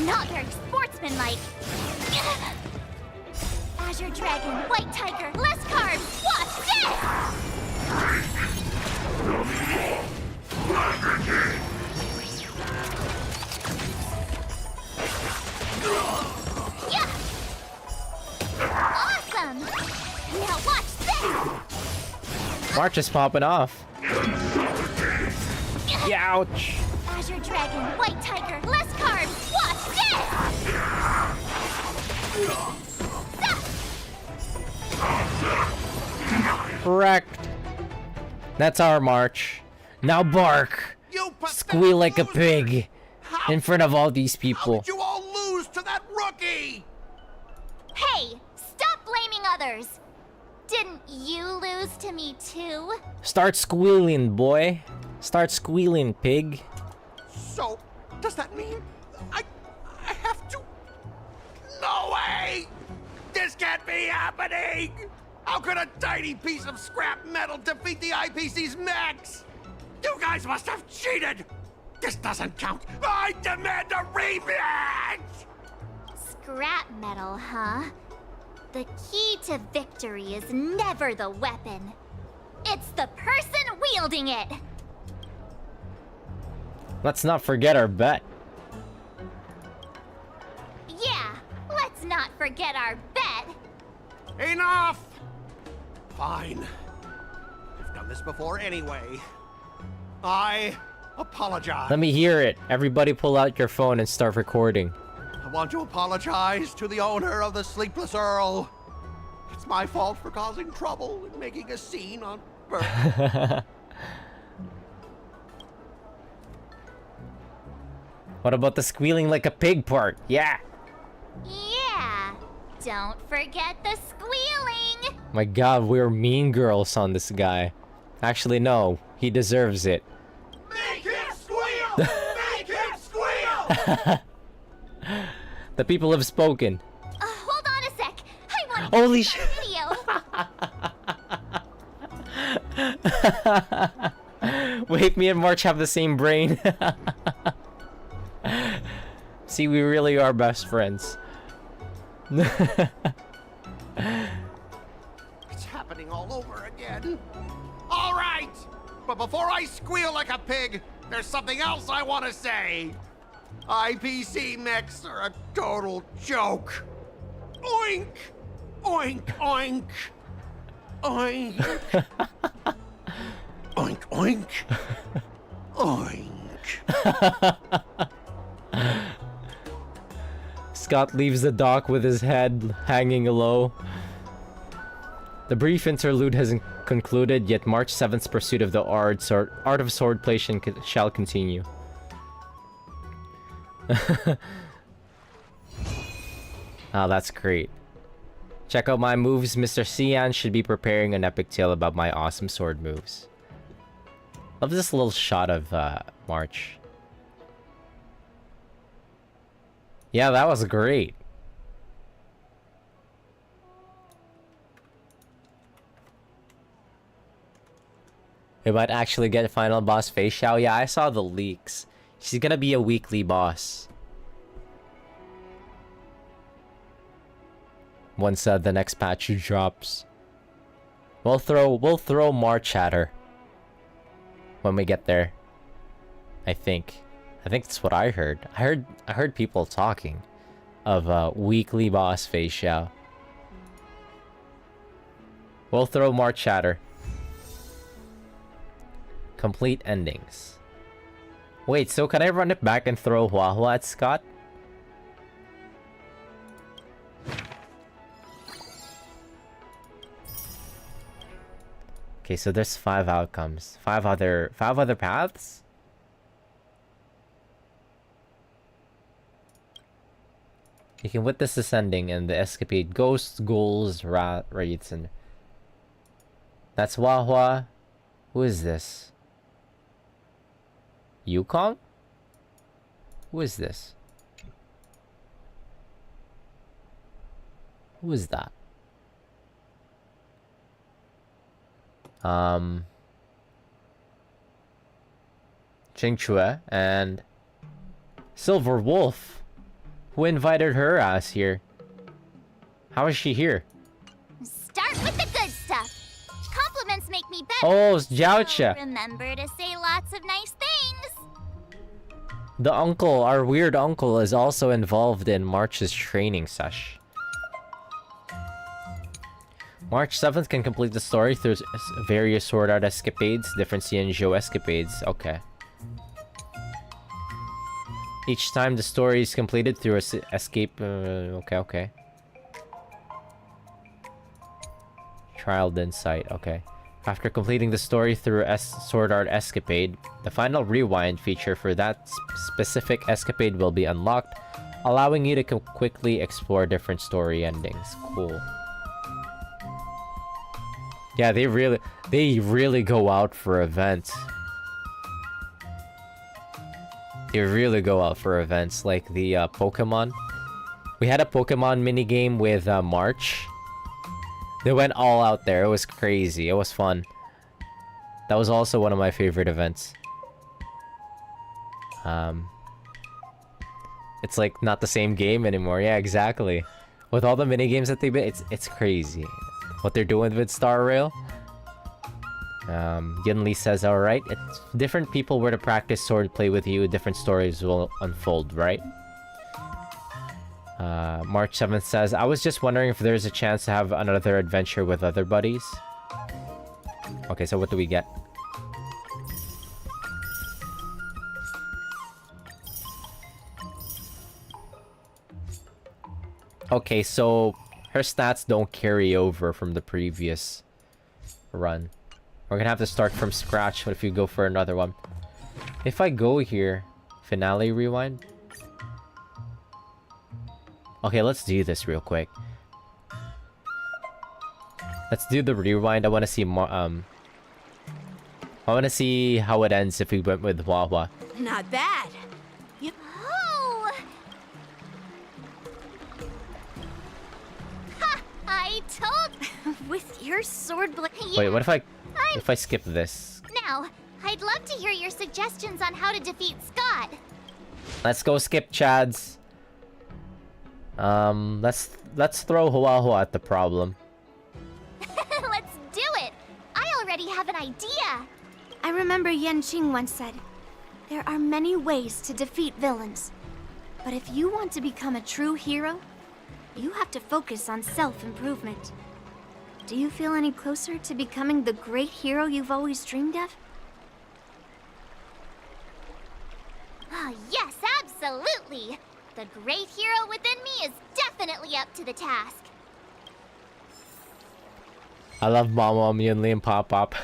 Not very sportsmanlike. Azure Dragon, White Tiger, less carbs, watch this! Yeah! Awesome! Now watch this! March is popping off. Ouch! Azure Dragon, White Tiger, less carbs, watch this! Wrecked. That's our March. Now bark. You pathetic Squeal like a loser. pig. How- In front of all these How people. did you all lose to that rookie? Hey, stop blaming others! Didn't you lose to me too? Start squealing, boy. Start squealing, pig. So, does that mean I have to? No way! This can't be happening! How could a tiny piece of scrap metal defeat the IPC's mechs? You guys must have cheated! This doesn't count! I demand a rematch! Scrap metal, huh? The key to victory is never the weapon. It's the person wielding it! Let's not forget our bet. Yeah, let's not forget our bet! Enough! Fine. I've done this before anyway. I apologize. Let me hear it. Everybody pull out your phone and start recording. I want to apologize to the owner of the Sleepless Earl. It's my fault for causing trouble and making a scene on purpose. What about the squealing like a pig part? Yeah. Yeah. Don't forget the squealing. My god, we're mean girls on this guy. Actually, no. He deserves it. Make him squeal! Make him squeal! The people have spoken. Hold on a sec. I want to Holy see that video. Wait, me and March have the same brain. See, we really are best friends. It's happening all over again. All right! But before I squeal like a pig, there's something else I want to say. IPC mechs are a total joke. Oink! Oink, oink. Oink. Oink, oink. Oink. Scott leaves the dock with his head hanging low. The brief interlude hasn't concluded, yet March 7th's pursuit of the art of swordplay shall continue. Oh, that's great. Check out my moves. Mr. Cian should be preparing an epic tale about my awesome sword moves. Love this little shot of March. Yeah, that was great. We might actually get a final boss Fei Xiao. Yeah, I saw the leaks. She's gonna be a weekly boss. Once the next patch drops. We'll throw March at her. When we get there. I think that's what I heard. I heard people talking of weekly boss Fei Xiao. We'll throw March at her. Complete endings. Wait, so can I run it back and throw Hua Hua at Scott? Okay, so there's 5 outcomes. 5 other paths? You can witness this ending and the escapade ghosts, ghouls, wraiths, and... That's Hua Hua. Who is this? Yukong? Who is this? Who is that? Ching Chue and Silver Wolf. Who invited her ass here? How is she here? Start with the good stuff. Compliments make me better. Oh, it's Jiaocha. So remember to say lots of nice things. The uncle, our weird uncle, is also involved in March's training sesh. March 7th can complete the story through various Sword Art escapades, different Xianzhou escapades. Okay. Each time the story is completed through escape... okay. Trialed Insight, okay. After completing the story through Sword Art escapade, the final rewind feature for that specific escapade will be unlocked, allowing you to quickly explore different story endings. Cool. Yeah, they really go out for events. They really go out for events like the Pokemon. We had a Pokemon minigame with March. They went all out there. It was crazy. It was fun. That was also one of my favorite events. It's like not the same game anymore. Yeah, exactly. With all the minigames that they've been, it's crazy. What they're doing with Star Rail. Yunli says, alright, if different people were to practice swordplay with you, different stories will unfold, right? March 7th says, I was just wondering if there's a chance to have another adventure with other buddies. Okay, so what do we get? Okay, so her stats don't carry over from the previous run. We're gonna have to start from scratch if you go for another one. If I go here, finale rewind. Okay, let's do this real quick. Let's do the rewind. I want to see more. I want to see how it ends if we went with Wawa. Not bad. Oh! Ha! I told. With your sword blade. Wait, what if I skip this? Now, I'd love to hear your suggestions on how to defeat Scott. Let's go skip Chads. Let's throw Hua at the problem. Let's do it. I already have an idea. I remember Yan Qing once said, there are many ways to defeat villains. But if you want to become a true hero, you have to focus on self-improvement. Do you feel any closer to becoming the great hero you've always dreamed of? Oh, yes, absolutely. The great hero within me is definitely up to the task. I love Mama, Yunli, and Pop Pop.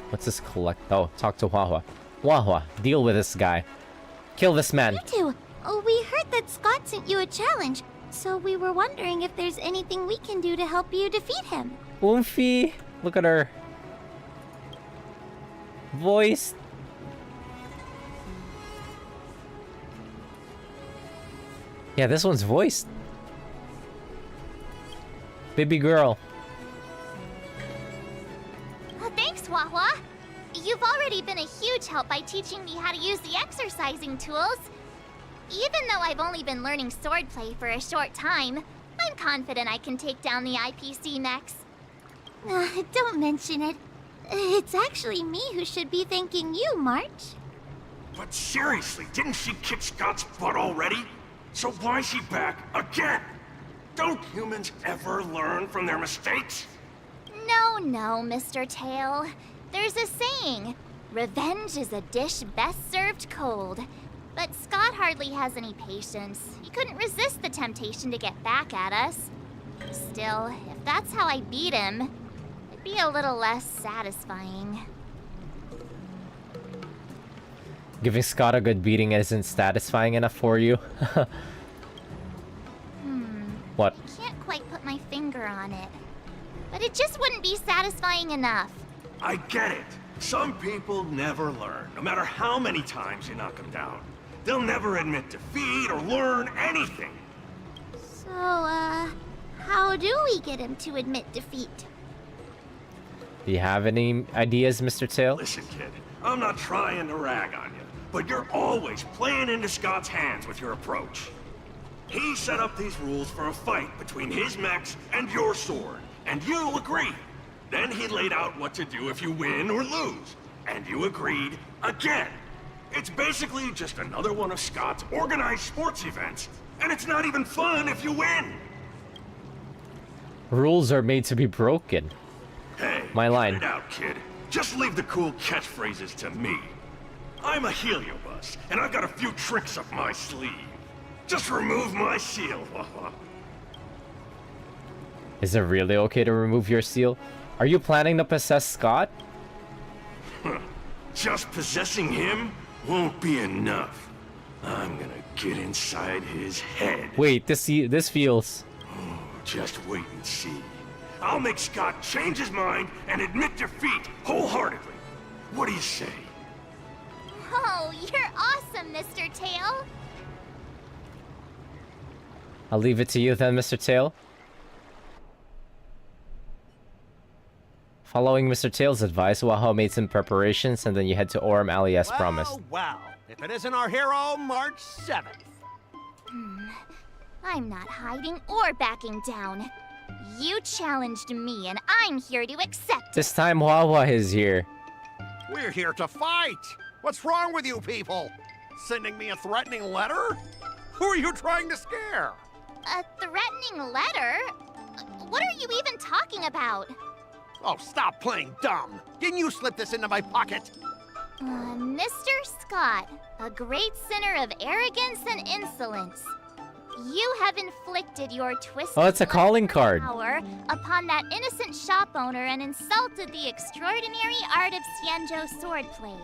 What's this collect? Oh, talk to Hua. Hua, deal with this guy. Kill this man. Me too. Oh, we heard that Scott sent you a challenge, so we were wondering if there's anything we can do to help you defeat him. Woofy, look at her. Voice. Yeah, this one's voiced. Baby girl. Thanks, Wawa. You've already been a huge help by teaching me how to use the exercising tools. Even though I've only been learning swordplay for a short time, I'm confident I can take down the IPC mechs. Don't mention it. It's actually me who should be thanking you, March. But seriously, didn't she kick Scott's butt already? So why is she back again? Don't humans ever learn from their mistakes? No, Mr. Tail. There's a saying, revenge is a dish best served cold. But Scott hardly has any patience. He couldn't resist the temptation to get back at us. Still, if that's how I beat him, it'd be a little less satisfying. Giving Scott a good beating isn't satisfying enough for you? What? I can't quite put my finger on it. But it just wouldn't be satisfying enough. I get it. Some people never learn, no matter how many times you knock them down. They'll never admit defeat or learn anything. So, how do we get him to admit defeat? Do you have any ideas, Mr. Tail? Listen, kid, I'm not trying to rag on you, but you're always playing into Scott's hands with your approach. He set up these rules for a fight between his mechs and your sword, and you agreed. Then he laid out what to do if you win or lose, and you agreed again. It's basically just another one of Scott's organized sports events, and it's not even fun if you win. Rules are made to be broken. Hey, My line. Get it out, kid. Just leave the cool catchphrases to me. I'm a heliobus, and I've got a few tricks up my sleeve. Just remove my seal. Is it really okay to remove your seal? Are you planning to possess Scott? Just possessing him won't be enough. I'm gonna get inside his head. Wait, this feels... Just wait and see. I'll make Scott change his mind and admit defeat wholeheartedly. What do you say? Oh, you're awesome, Mr. Tail. I'll leave it to you then, Mr. Tail. Following Mr. Tail's advice, Waho made some preparations, and then you head to Orem Alley as promised. Well, if it isn't our hero, March 7th. I'm not hiding or backing down. You challenged me, and I'm here to accept it. This time, Wawa is here. We're here to fight. What's wrong with you people? Sending me a threatening letter? Who are you trying to scare? A threatening letter? What are you even talking about? Oh, stop playing dumb. Didn't you slip this into my pocket? Mr. Scott, a great sinner of arrogance and insolence. You have inflicted your twisted Oh, it's a calling card. power upon that innocent shop owner and insulted the extraordinary art of Xianzhou swordplay.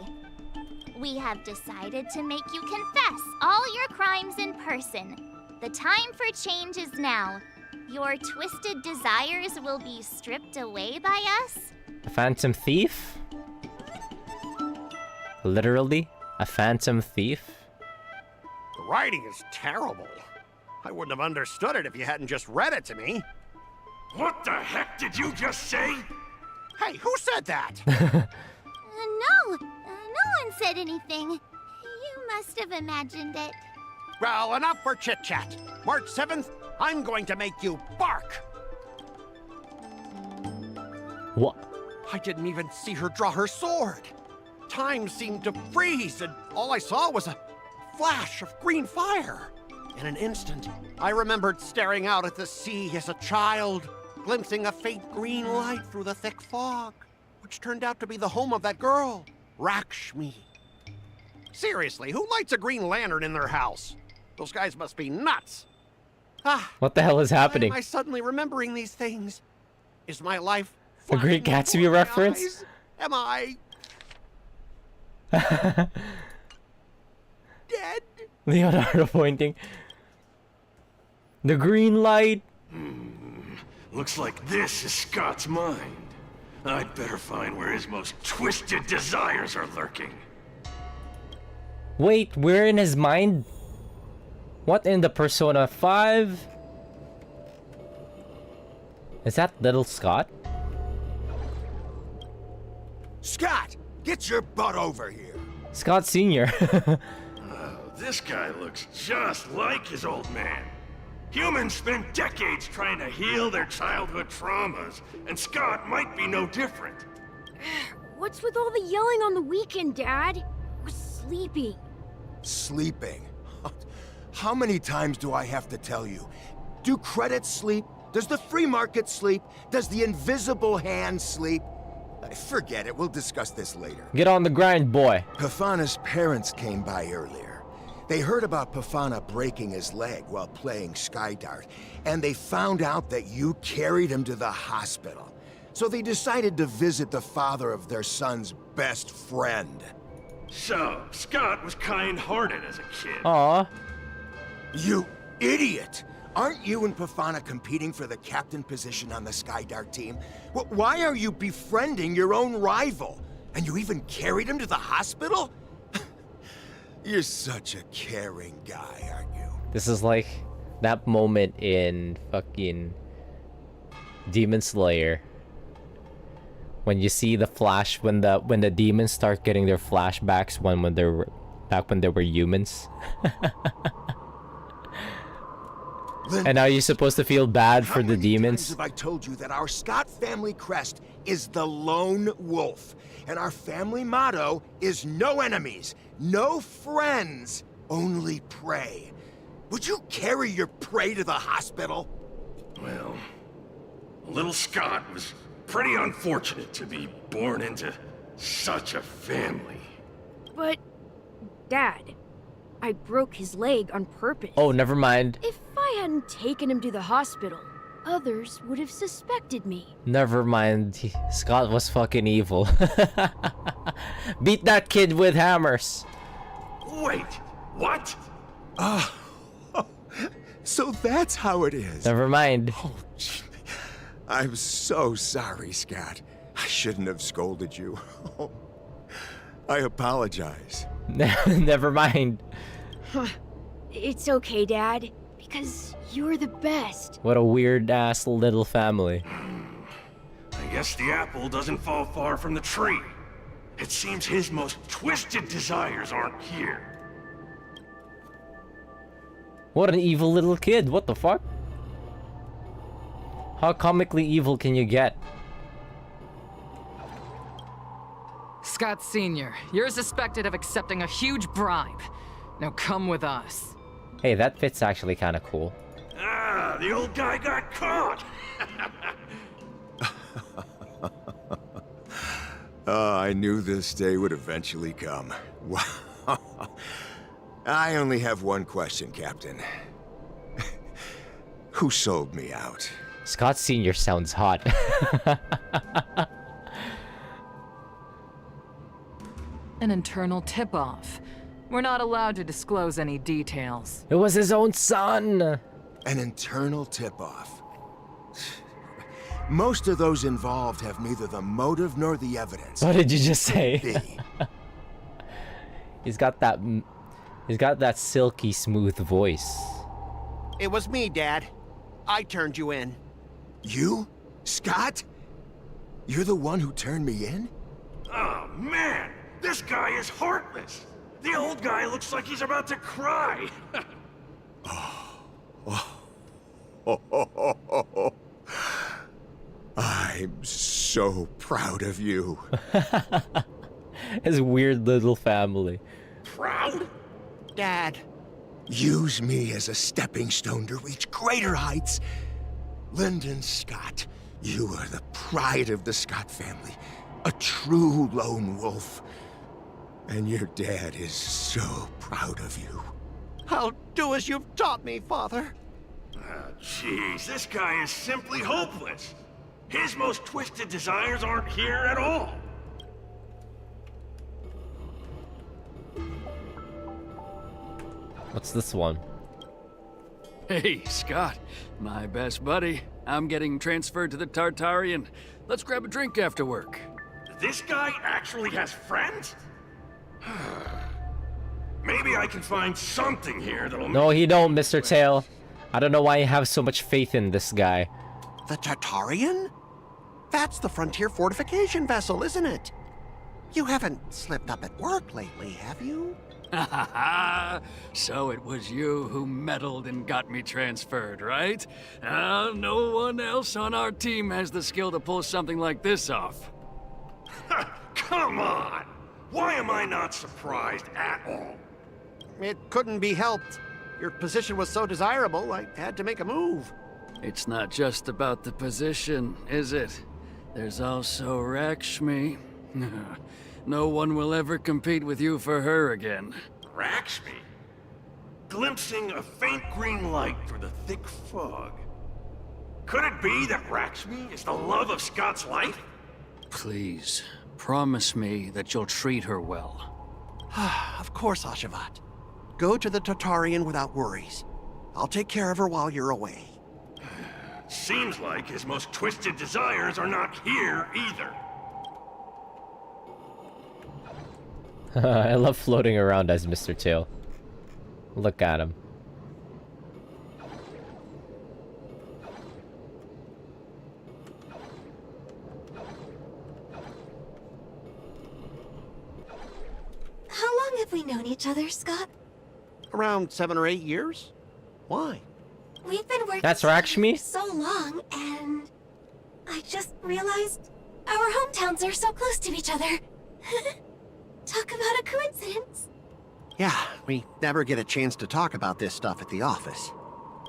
We have decided to make you confess all your crimes in person. The time for change is now. Your twisted desires will be stripped away by us. A phantom thief? Literally? A phantom thief? The writing is terrible. I wouldn't have understood it if you hadn't just read it to me. What the heck did you just say? Hey, who said that? No one said anything. You must have imagined it. Well, enough for chit-chat. March 7th, I'm going to make you bark. What? I didn't even see her draw her sword. Time seemed to freeze, and all I saw was a flash of green fire. In an instant, I remembered staring out at the sea as a child, glimpsing a faint green light through the thick fog, which turned out to be the home of that girl, Rakshmi. Seriously, who lights a green lantern in their house? Those guys must be nuts. What the hell is happening? Why am I suddenly remembering these things? Is my life A Great flashing Gatsby before my reference? eyes? Am I dead? Leonardo pointing. The green light. Looks like this is Scott's mind. I'd better find where his most twisted desires are lurking. Wait, we're in his mind? What in the Persona 5? Is that little Scott? Scott, get your butt over here. Scott Sr. This guy looks just like his old man. Humans spend decades trying to heal their childhood traumas, and Scott might be no different. What's with all the yelling on the weekend, Dad? We're sleeping. Sleeping? How many times do I have to tell you? Do credits sleep? Does the free market sleep? Does the invisible hand sleep? Forget it, we'll discuss this later. Get on the grind, boy. Pafana's parents came by earlier. They heard about Pafana breaking his leg while playing Skydart, and they found out that you carried him to the hospital. So they decided to visit the father of their son's best friend. So, Scott was kind-hearted as a kid. Aw. You idiot! Aren't you and Pafana competing for the captain position on the Skydart team? Why are you befriending your own rival? And you even carried him to the hospital? You're such a caring guy, aren't you? This is like that moment in fucking Demon Slayer. When you see the flash, when the demons start getting their flashbacks when they were back when they were humans. And now you're supposed to feel bad for the demons. How many times have I told you that our Scott family crest is the Lone Wolf, and our family motto is no enemies, no friends, only prey. Would you carry your prey to the hospital? Well, little Scott was pretty unfortunate to be born into such a family. But, Dad, I broke his leg on purpose. Oh, never mind. If I hadn't taken him to the hospital, others would have suspected me. Never mind. Scott was fucking evil. Beat that kid with hammers. Wait, what? So that's how it is. Never mind. Oh, gee. I'm so sorry, Scott. I shouldn't have scolded you. I apologize. Never mind. It's okay, Dad, because you're the best. What a weird ass little family. I guess the apple doesn't fall far from the tree. It seems his most twisted desires aren't here. What an evil little kid. What the fuck? How comically evil can you get? Scott Sr., you're suspected of accepting a huge bribe. Now come with us. Hey, that fit's actually kind of cool. Ah, the old guy got caught! I knew this day would eventually come. Wow. I only have one question, Captain. Who sold me out? Scott Sr. sounds hot. An internal tip-off. We're not allowed to disclose any details. It was his own son. An internal tip-off. Most of those involved have neither the motive nor the evidence. What did you just say? Be. He's got that silky smooth voice. It was me, Dad. I turned you in. You? Scott? You're the one who turned me in? Oh, man! This guy is heartless! The old guy looks like he's about to cry! I'm so proud of you. His weird little family. Proud? Dad. Use me as a stepping stone to reach greater heights. Lyndon Scott, you are the pride of the Scott family. A true lone wolf. And your dad is so proud of you. I'll do as you've taught me, Father. Jeez, this guy is simply hopeless. His most twisted desires aren't here at all. What's this one? Hey, Scott, my best buddy. I'm getting transferred to the Tartarian. Let's grab a drink after work. This guy actually has friends? Maybe I can find something here that'll No, he don't, Mr. Tail. I don't know why you have so much faith in this guy. The Tartarian? That's the frontier fortification vessel, isn't it? You haven't slipped up at work lately, have you? Ha ha ha! So it was you who meddled and got me transferred, right? No one else on our team has the skill to pull something like this off. Come on! Why am I not surprised at all? It couldn't be helped. Your position was so desirable, I had to make a move. It's not just about the position, is it? There's also Rakshmi. No one will ever compete with you for her again. Rakshmi? Glimpsing a faint green light through the thick fog. Could it be that Rakshmi is the love of Scott's life? Please, promise me that you'll treat her well. Of course, Ashavat. Go to the Tartarian without worries. I'll take care of her while you're away. Seems like his most twisted desires are not here either. I love floating around as Mr. Tail. Look at him. How long have we known each other, Scott? Around 7 or 8 years? Why? We've been working That's together Rakshmi? for so long, and I just realized our hometowns are so close to each other. Talk about a coincidence. Yeah, we never get a chance to talk about this stuff at the office.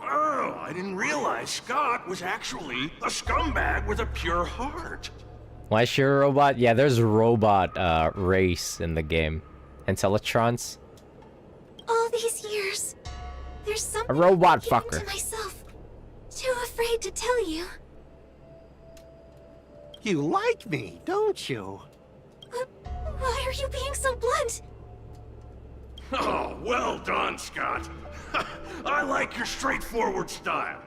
Oh, I didn't realize Scott was actually a scumbag with a pure heart. Why is she a robot? Yeah, there's a robot race in the game. Intellitrons. All these years, there's something A robot I'm keeping fucker. to myself. Too afraid to tell you. You like me, don't you? Why are you being so blunt? Oh, well done, Scott. I like your straightforward style.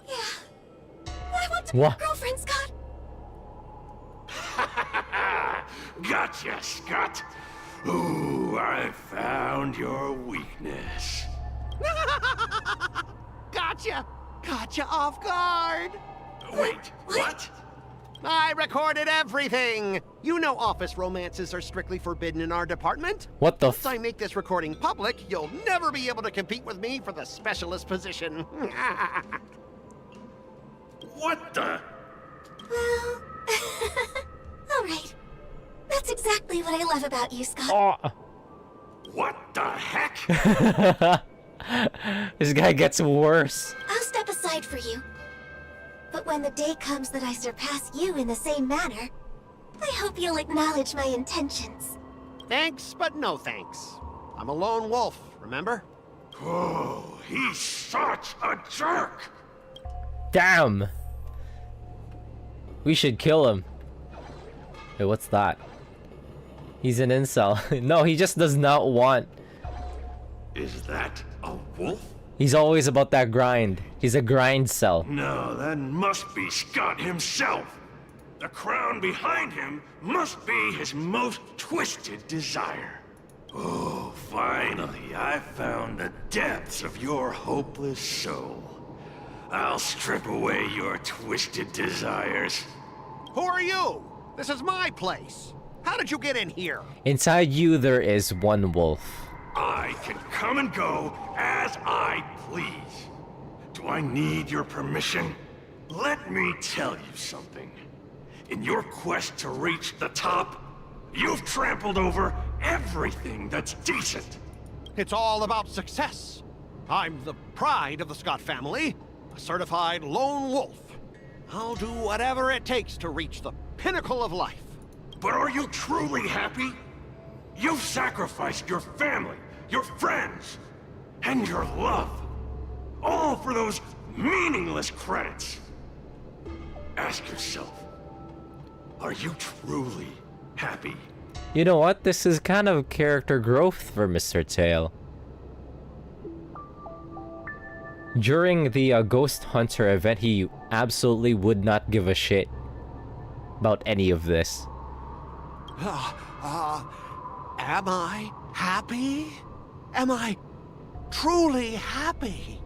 Yeah. I want to be What? a girlfriend, Scott. Gotcha, Scott. Ooh, I found your weakness. Gotcha! Gotcha off guard! Wait, what? I recorded everything! You know office romances are strictly forbidden in our department. What the Once I make this recording public, you'll never be able to compete with me for the specialist position. What the? Well, all right. That's exactly what I love about you, Scott. Oh. What the heck? This guy gets worse. I'll step aside for you. But when the day comes that I surpass you in the same manner, I hope you'll acknowledge my intentions. Thanks, but no thanks. I'm a lone wolf, remember? Oh, he's such a jerk. Damn. We should kill him. Hey, what's that? He's an incel. No, he just does not want. Is that a wolf? He's always about that grind. He's a grind cell. No, that must be Scott himself. The crown behind him must be his most twisted desire. Oh, finally, I found the depths of your hopeless soul. I'll strip away your twisted desires. Who are you? This is my place. How did you get in here? Inside you, there is one wolf. I can come and go as I please. Do I need your permission? Let me tell you something. In your quest to reach the top, you've trampled over everything that's decent. It's all about success. I'm the pride of the Scott family, a certified lone wolf. I'll do whatever it takes to reach the pinnacle of life. But are you truly happy? You've sacrificed your family, your friends, and your love. All for those meaningless credits. Ask yourself, are you truly happy? You know what? This is kind of character growth for Mr. Tail. During the Ghost Hunter event, he absolutely would not give a shit about any of this. Am I happy? Am I truly happy?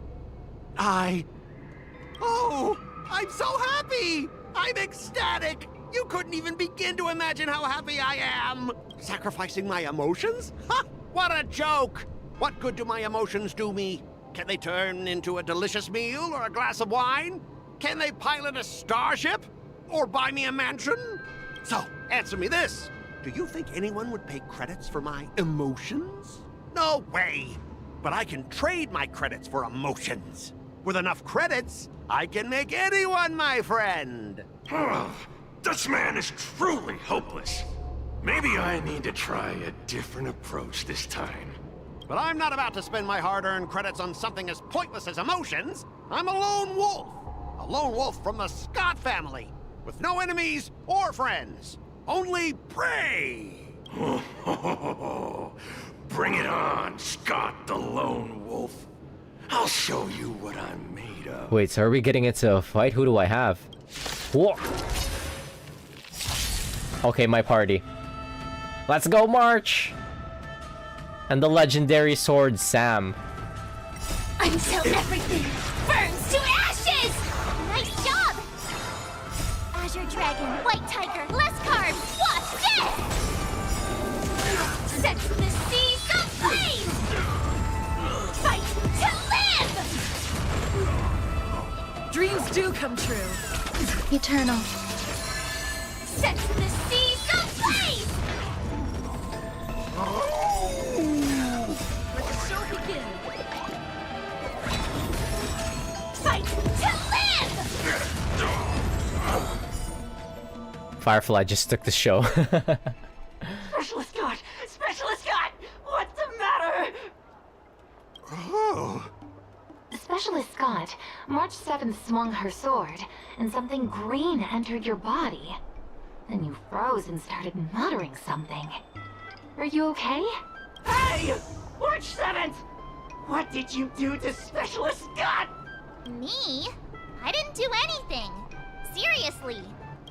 Oh, I'm so happy! I'm ecstatic! You couldn't even begin to imagine how happy I am! Sacrificing my emotions? Ha! What a joke! What good do my emotions do me? Can they turn into a delicious meal or a glass of wine? Can they pilot a starship? Or buy me a mansion? So, answer me this. Do you think anyone would pay credits for my emotions? No way! But I can trade my credits for emotions. With enough credits, I can make anyone my friend. This man is truly hopeless. Maybe I need to try a different approach this time. But I'm not about to spend my hard-earned credits on something as pointless as emotions. I'm a lone wolf. A lone wolf from the Scott family, with no enemies or friends. Only prey! Bring it on, Scott the Lone Wolf. I'll show you what I'm made of. Wait, so are we getting into a fight? Who do I have? Whoa. Okay, my party. Let's go, March! And the legendary sword, Sam. Until everything burns to ashes! Nice job! Azure Dragon, White Tiger, less carbs, watch this! Set the seas ablaze! Fight to live! Dreams do come true. Eternal. Set the seas ablaze! Let the show begin. Fight to live! Firefly just took the show. Specialist Scott! Specialist Scott! What's the matter? Oh. Specialist Scott, March 7th swung her sword, and something green entered your body. Then you froze and started muttering something. Are you okay? Hey! March 7th! What did you do to Specialist Scott? Me? I didn't do anything. Seriously.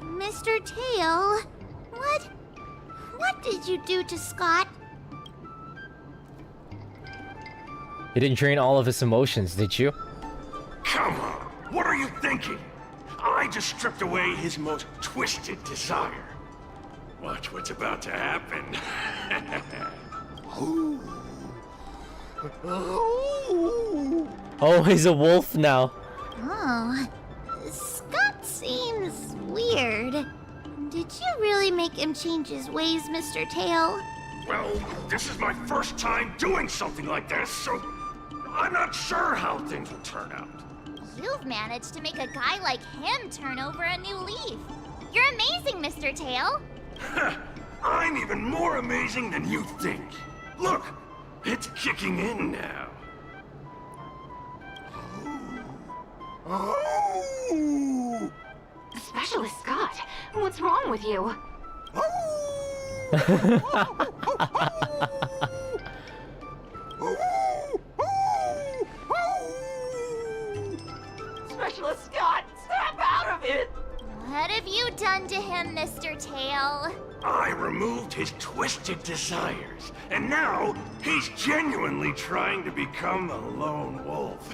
Mr. Tail, what did you do to Scott? You didn't drain all of his emotions, did you? Come on, what are you thinking? I just stripped away his most twisted desire. Watch what's about to happen. Oh, he's a wolf now. Oh, Scott seems weird. Did you really make him change his ways, Mr. Tail? Well, this is my first time doing something like this, so I'm not sure how things will turn out. You've managed to make a guy like him turn over a new leaf. You're amazing, Mr. Tail. I'm even more amazing than you think. Look, it's kicking in now. Oh! Specialist Scott, what's wrong with you? Specialist Scott, snap out of it! What have you done to him, Mr. Tail? I removed his twisted desires, and now he's genuinely trying to become a lone wolf.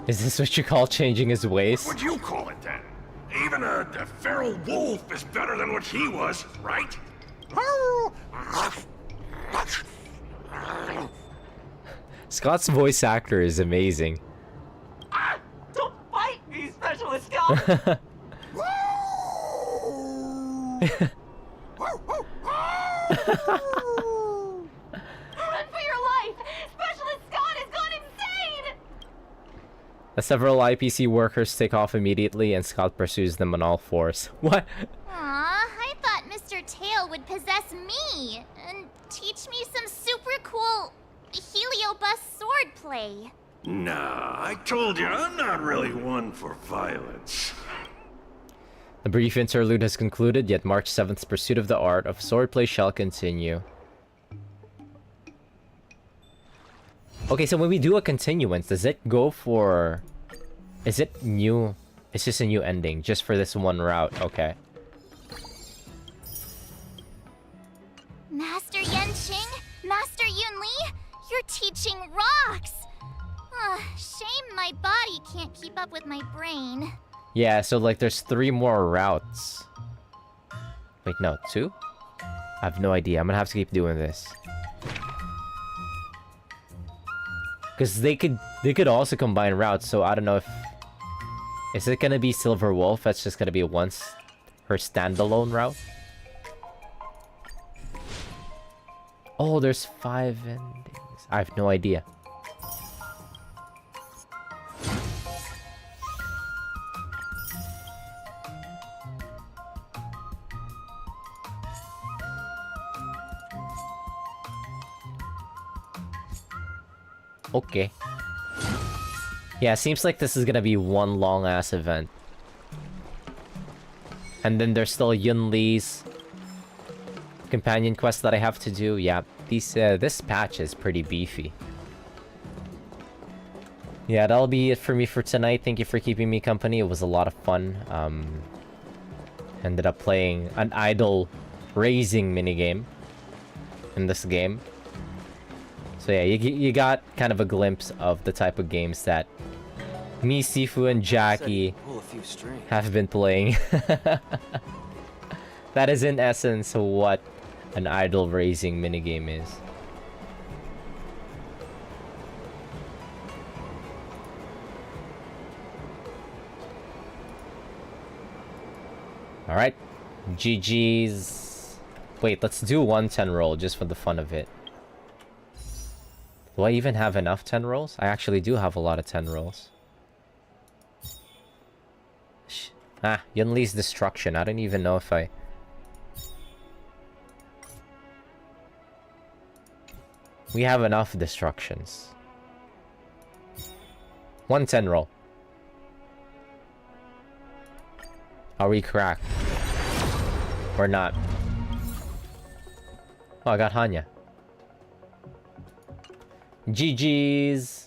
Is this what you call changing his ways? What would you call it then? Even a feral wolf is better than what he was, right? Scott's voice actor is amazing. Ah, don't bite me, Specialist Scott! Run for your life! Specialist Scott has gone insane! The several IPC workers take off immediately and Scott pursues them on all fours. What? Aw, I thought Mr. Tail would possess me and teach me some super cool Heliobus swordplay. Nah, I told you, I'm not really one for violence. The brief interlude has concluded, yet March 7th's pursuit of the art of swordplay shall continue. Okay, so when we do a continuance, does it go for... Is it new? It's just a new ending, just for this one route, okay. Master Yenqing? Master Yunli? You're teaching rocks! Shame my body can't keep up with my brain. Yeah, so like there's 3 more routes. Wait, no, 2? I have no idea. I'm gonna have to keep doing this. Because they could also combine routes, so I don't know if... Is it gonna be Silver Wolf? That's just gonna be her standalone route? Oh, there's 5 endings. I have no idea. Okay. Yeah, seems like this is gonna be one long-ass event. And then there's still Yunli's companion quest that I have to do. Yeah, this patch is pretty beefy. Yeah, that'll be it for me for tonight. Thank you for keeping me company. It was a lot of fun. Ended up playing an idol raising minigame in this game. So yeah, you got kind of a glimpse of the type of games that me, Sifu, and Jackie have been playing. That is in essence what an idol raising minigame is. Alright, GG's. Wait, let's do one 10 roll just for the fun of it. Do I even have enough 10 rolls? I actually do have a lot of 10 rolls. Yunli's Destruction. I don't even know if I... We have enough destructions. 1 10 roll. Are we cracked? Or not? Oh, I got Hanya. GG's.